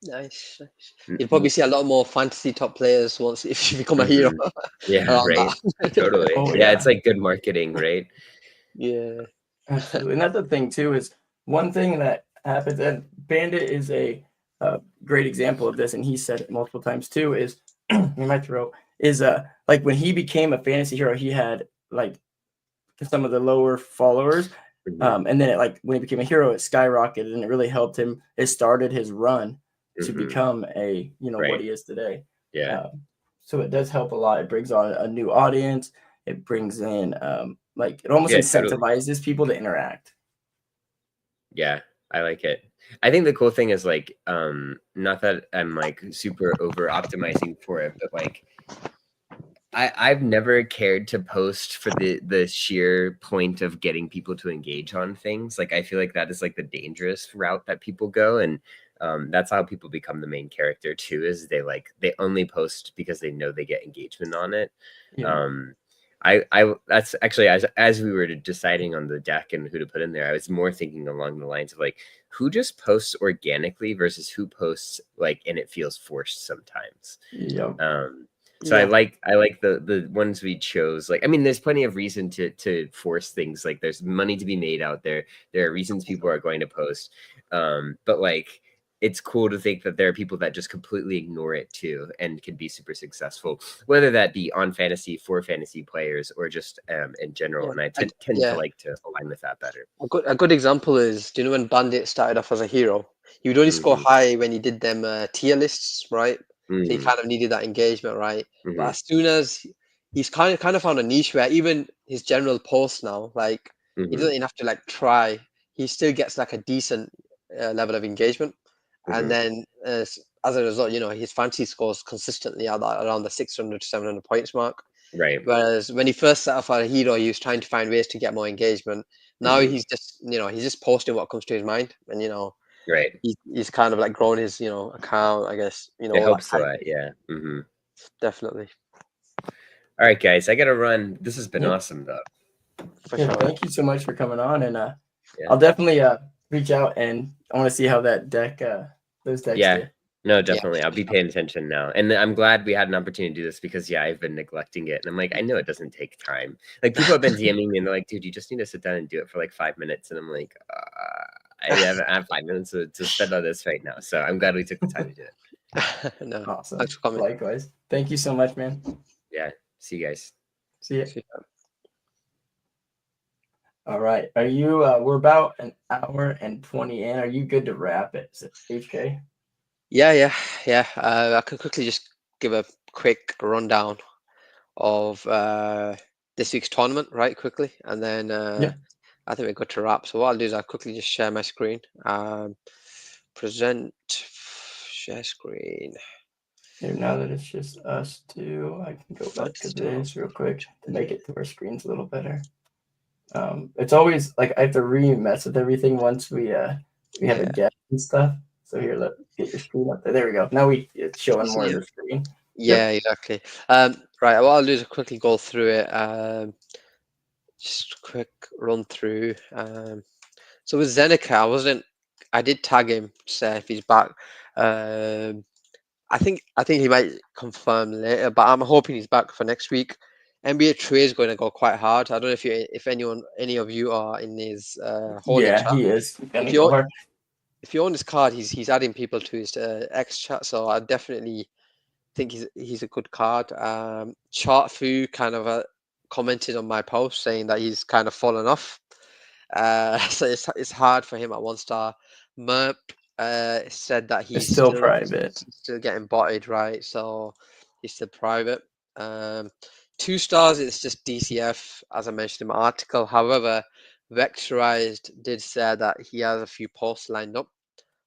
Nice. You'll probably see a lot more fantasy top players once if you become a hero. Yeah, right. Totally. Oh, yeah, it's like good marketing, right? Yeah. Absolutely. And that's the thing too, is one thing that happens, and Bandit is a great example of this, and he said it multiple times too, is in my throat, is like when he became a fantasy hero, he had like some of the lower followers. And then when he became a hero, it skyrocketed, and it really helped him. It started his run to become a, what he is today. Yeah. So it does help a lot. It brings on a new audience. It brings in it almost incentivizes people to interact. Yeah, I like it. I think the cool thing is like, not that I'm like super over optimizing for it, but like I've never cared to post for the sheer point of getting people to engage on things. Like I feel like that is like the dangerous route that people go, and that's how people become the main character too. Is they only post because they know they get engagement on it. Yeah. I that's actually as we were deciding on the deck and who to put in there, I was more thinking along the lines of like who just posts organically versus who posts like and it feels forced sometimes. Yeah. So I like the ones we chose. Like, I mean, there's plenty of reason to force things. Like there's money to be made out there. There are reasons people are going to post. But like it's cool to think that there are people that just completely ignore it too and can be super successful, whether that be on fantasy for fantasy players or just in general. And I tend to like to align with that better. A good example is, do you know when Bandit started off as a hero? He would only score high when he did them tier lists, right? So he kind of needed that engagement, right? But as soon as he's kind of found a niche where even his general posts now, like he doesn't even have to like try, he still gets like a decent level of engagement. And then as a result, his fantasy scores consistently are around the 600 to 700 points mark. Right. Whereas when he first set off as a hero, he was trying to find ways to get more engagement. Now he's just, he's just posting what comes to his mind, and right. He's kind of like grown his, account, I guess. It helps a lot, yeah. Definitely. All right, guys, I gotta run. This has been awesome, though. For sure. Thank you so much for coming on, and I'll definitely reach out, and I want to see how that deck, those decks do. No, definitely. I'll be paying attention now. And I'm glad we had an opportunity to do this because, I've been neglecting it. And I'm like, I know it doesn't take time. Like, people have been DMing me and they're like, dude, you just need to sit down and do it for like 5 minutes. And I'm like, I have 5 minutes to spend on this right now. So I'm glad we took the time to do it. Awesome. Thanks for coming. Likewise. Thank you so much, man. Yeah. Yeah. See you guys. See ya. See ya. All right. Are you? We're about an hour and 20 in. Are you good to wrap it, HK? Yeah. I could quickly just give a quick rundown of this week's tournament, right? Quickly, and then Yeah. I think we're good to wrap. So what I'll do is I'll quickly just share my screen. Present, share screen. Here, now that it's just us two, I can go back to this real quick to make it to our screens a little better. It's always like I have to mess with everything once we have a guest and stuff. So here, let's get your screen up there. There we go. Now it's showing more of the screen. Yeah, exactly. Right, what I'll do is quickly go through it. Just a quick run through. So with Zeneca, I did tag him to say if he's back. I think he might confirm later, but I'm hoping he's back for next week. NBA Trey is going to go quite hard. I don't know if any of you are in his holding chat. He is. If you own his card, he's adding people to his X chat, so I definitely think he's a good card. Chartfu kind of commented on my post saying that he's kind of fallen off. So it's hard for him at 1 star. Merp said that he's still private. still getting botted, right? So he's still private. 2 stars, it's just DCF, as I mentioned in my article. However, Vectorized did say that he has a few posts lined up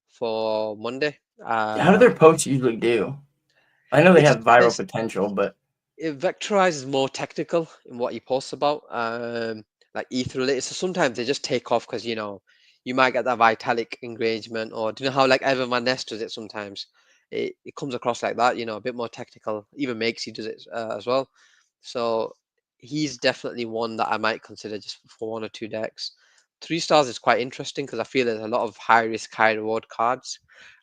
for Monday. How do their posts usually do? I know they have viral potential, but Vectorize is more technical in what he posts about, like ETH related. So sometimes they just take off because you might get that Vitalik engagement, or do you know how like Evan Van Ness does it sometimes? It comes across like that, a bit more technical. Even Makesy does it as well. So he's definitely one that I might consider just for 1 or 2 decks. 3 stars is quite interesting because I feel there's a lot of high risk, high reward cards.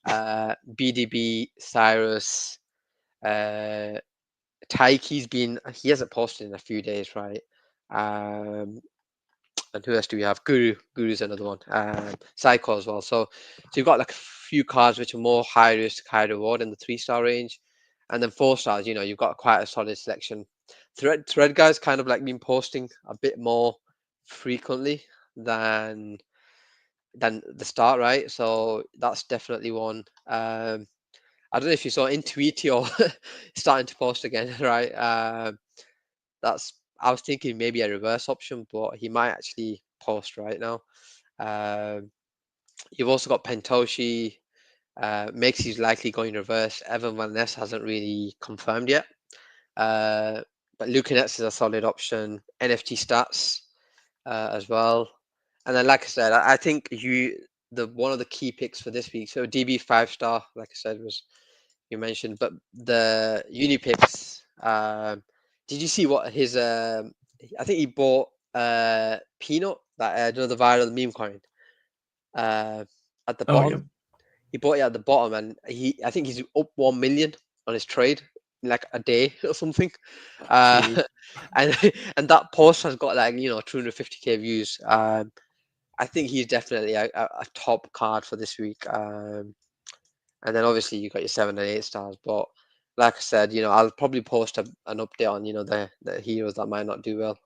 BDB, Cyrus, Taiki's he hasn't posted in a few days, right? And who else do we have? Guru's another one. Psycho as well. So you've got like a few cards which are more high risk, high reward in the 3-star range. And then 4 stars, you've got quite a solid selection. Thread guys kind of like been posting a bit more frequently than the start, right? So that's definitely one. I don't know if you saw Intuitio starting to post again, right? I was thinking maybe a reverse option, but he might actually post right now. You've also got Pentoshi, makes he's likely going reverse. Evan Van Ness hasn't really confirmed yet. But Lucanets is a solid option. NFT stats as well. And then, like I said, I think one of the key picks for this week. So DB 5-star, like I said, was you mentioned, but the uni picks. Did you see what his? I think he bought Peanut, that the viral meme coin. At the bottom, yeah. he bought it at the bottom, and I think he's up 1 million on his trade in like a day or something. And and that post has got like 250k views. I think he's definitely a top card for this week. And then obviously you got your 7 and 8 stars. But like I said, I'll probably post an update on the heroes that might not do well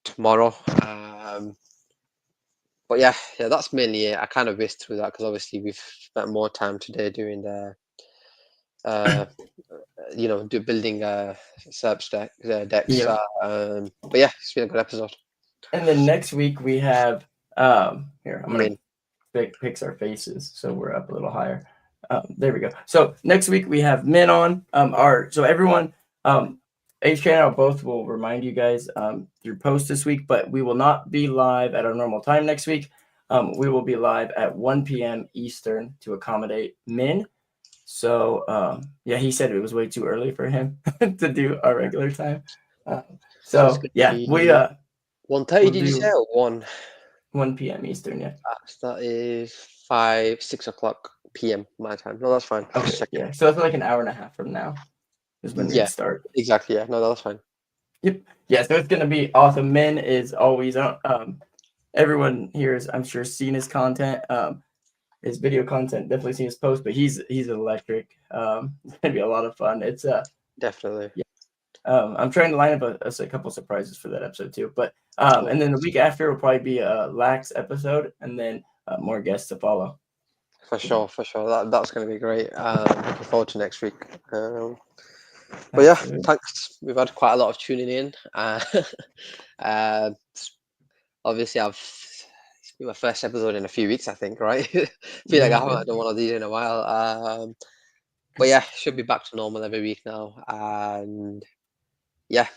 tomorrow. But yeah, that's mainly it. I kind of whizzed through that because obviously we've spent more time today doing the building Serps decks. Yeah. But yeah, it's been a good episode. And then next week we have here, I'm gonna fix our faces so we're up a little higher. There we go. So next week we have Min on. So everyone, HK and I both will remind you guys through post this week, but we will not be live at our normal time next week. We will be live at 1 p.m. Eastern to accommodate Min. So he said it was way too early for him to do our regular time. So yeah, we 1:30 did you say, or 1 p.m. Eastern, yeah. So that is 6 o'clock p.m. my time. No, that's fine. Okay, yeah. So that's like an hour and a half from now is when we start. Exactly, yeah. No, that's fine. Yep. Yeah, so it's gonna be awesome. Min is always on. Everyone here is, I'm sure, seen his content. His video content, definitely seen his post, but he's electric. It's gonna be a lot of fun. It's definitely. Yeah. I'm trying to line up a couple surprises for that episode too. But and then the week after will probably be a lax episode, and then more guests to follow. For sure. That's going to be great. Looking forward to next week. But yeah, Absolutely. thanks. We've had quite a lot of tuning in. Obviously, it's been my first episode in a few weeks, I think, right? Feel like I Yeah, haven't done one of these in a while. But yeah, should be back to normal every week now. And yeah,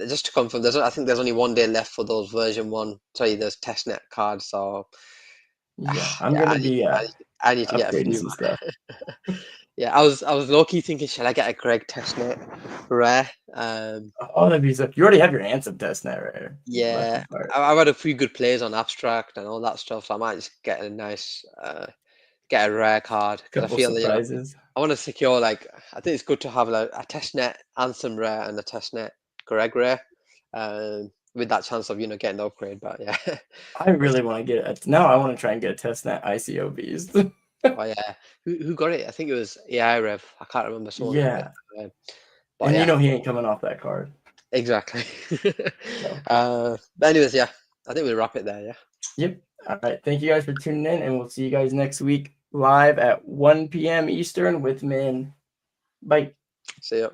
just to confirm, I think there's only 1 day left for those version 1. Sorry, there's testnet cards. So yeah. I'm yeah, gonna be I need to get a upgrading few. some stuff. Yeah, I was low key thinking, should I get a Greg testnet rare? Oh, that'd be so. You already have your Ansem test net right here. Yeah, Lucky part. I've had a few good plays on abstract and all that stuff, so I might just get a nice, get a rare card because I Couple feel that, surprises. I want to secure, like, I think it's good to have like a testnet Anthem rare and a testnet Greg rare, with that chance of getting the upgrade. But yeah, I really want to get now. I want to try and get a test net ICO beast. oh yeah, who got it? I think it was AI Rev. I can't remember, someone got it. Yeah, But and yeah, he ain't coming off that card. exactly. So. But anyways, yeah, I think we'll wrap it there. Yeah. Yep. All right. Thank you guys for tuning in, and we'll see you guys next week live at 1 p.m. Eastern with Min. Bye. See ya.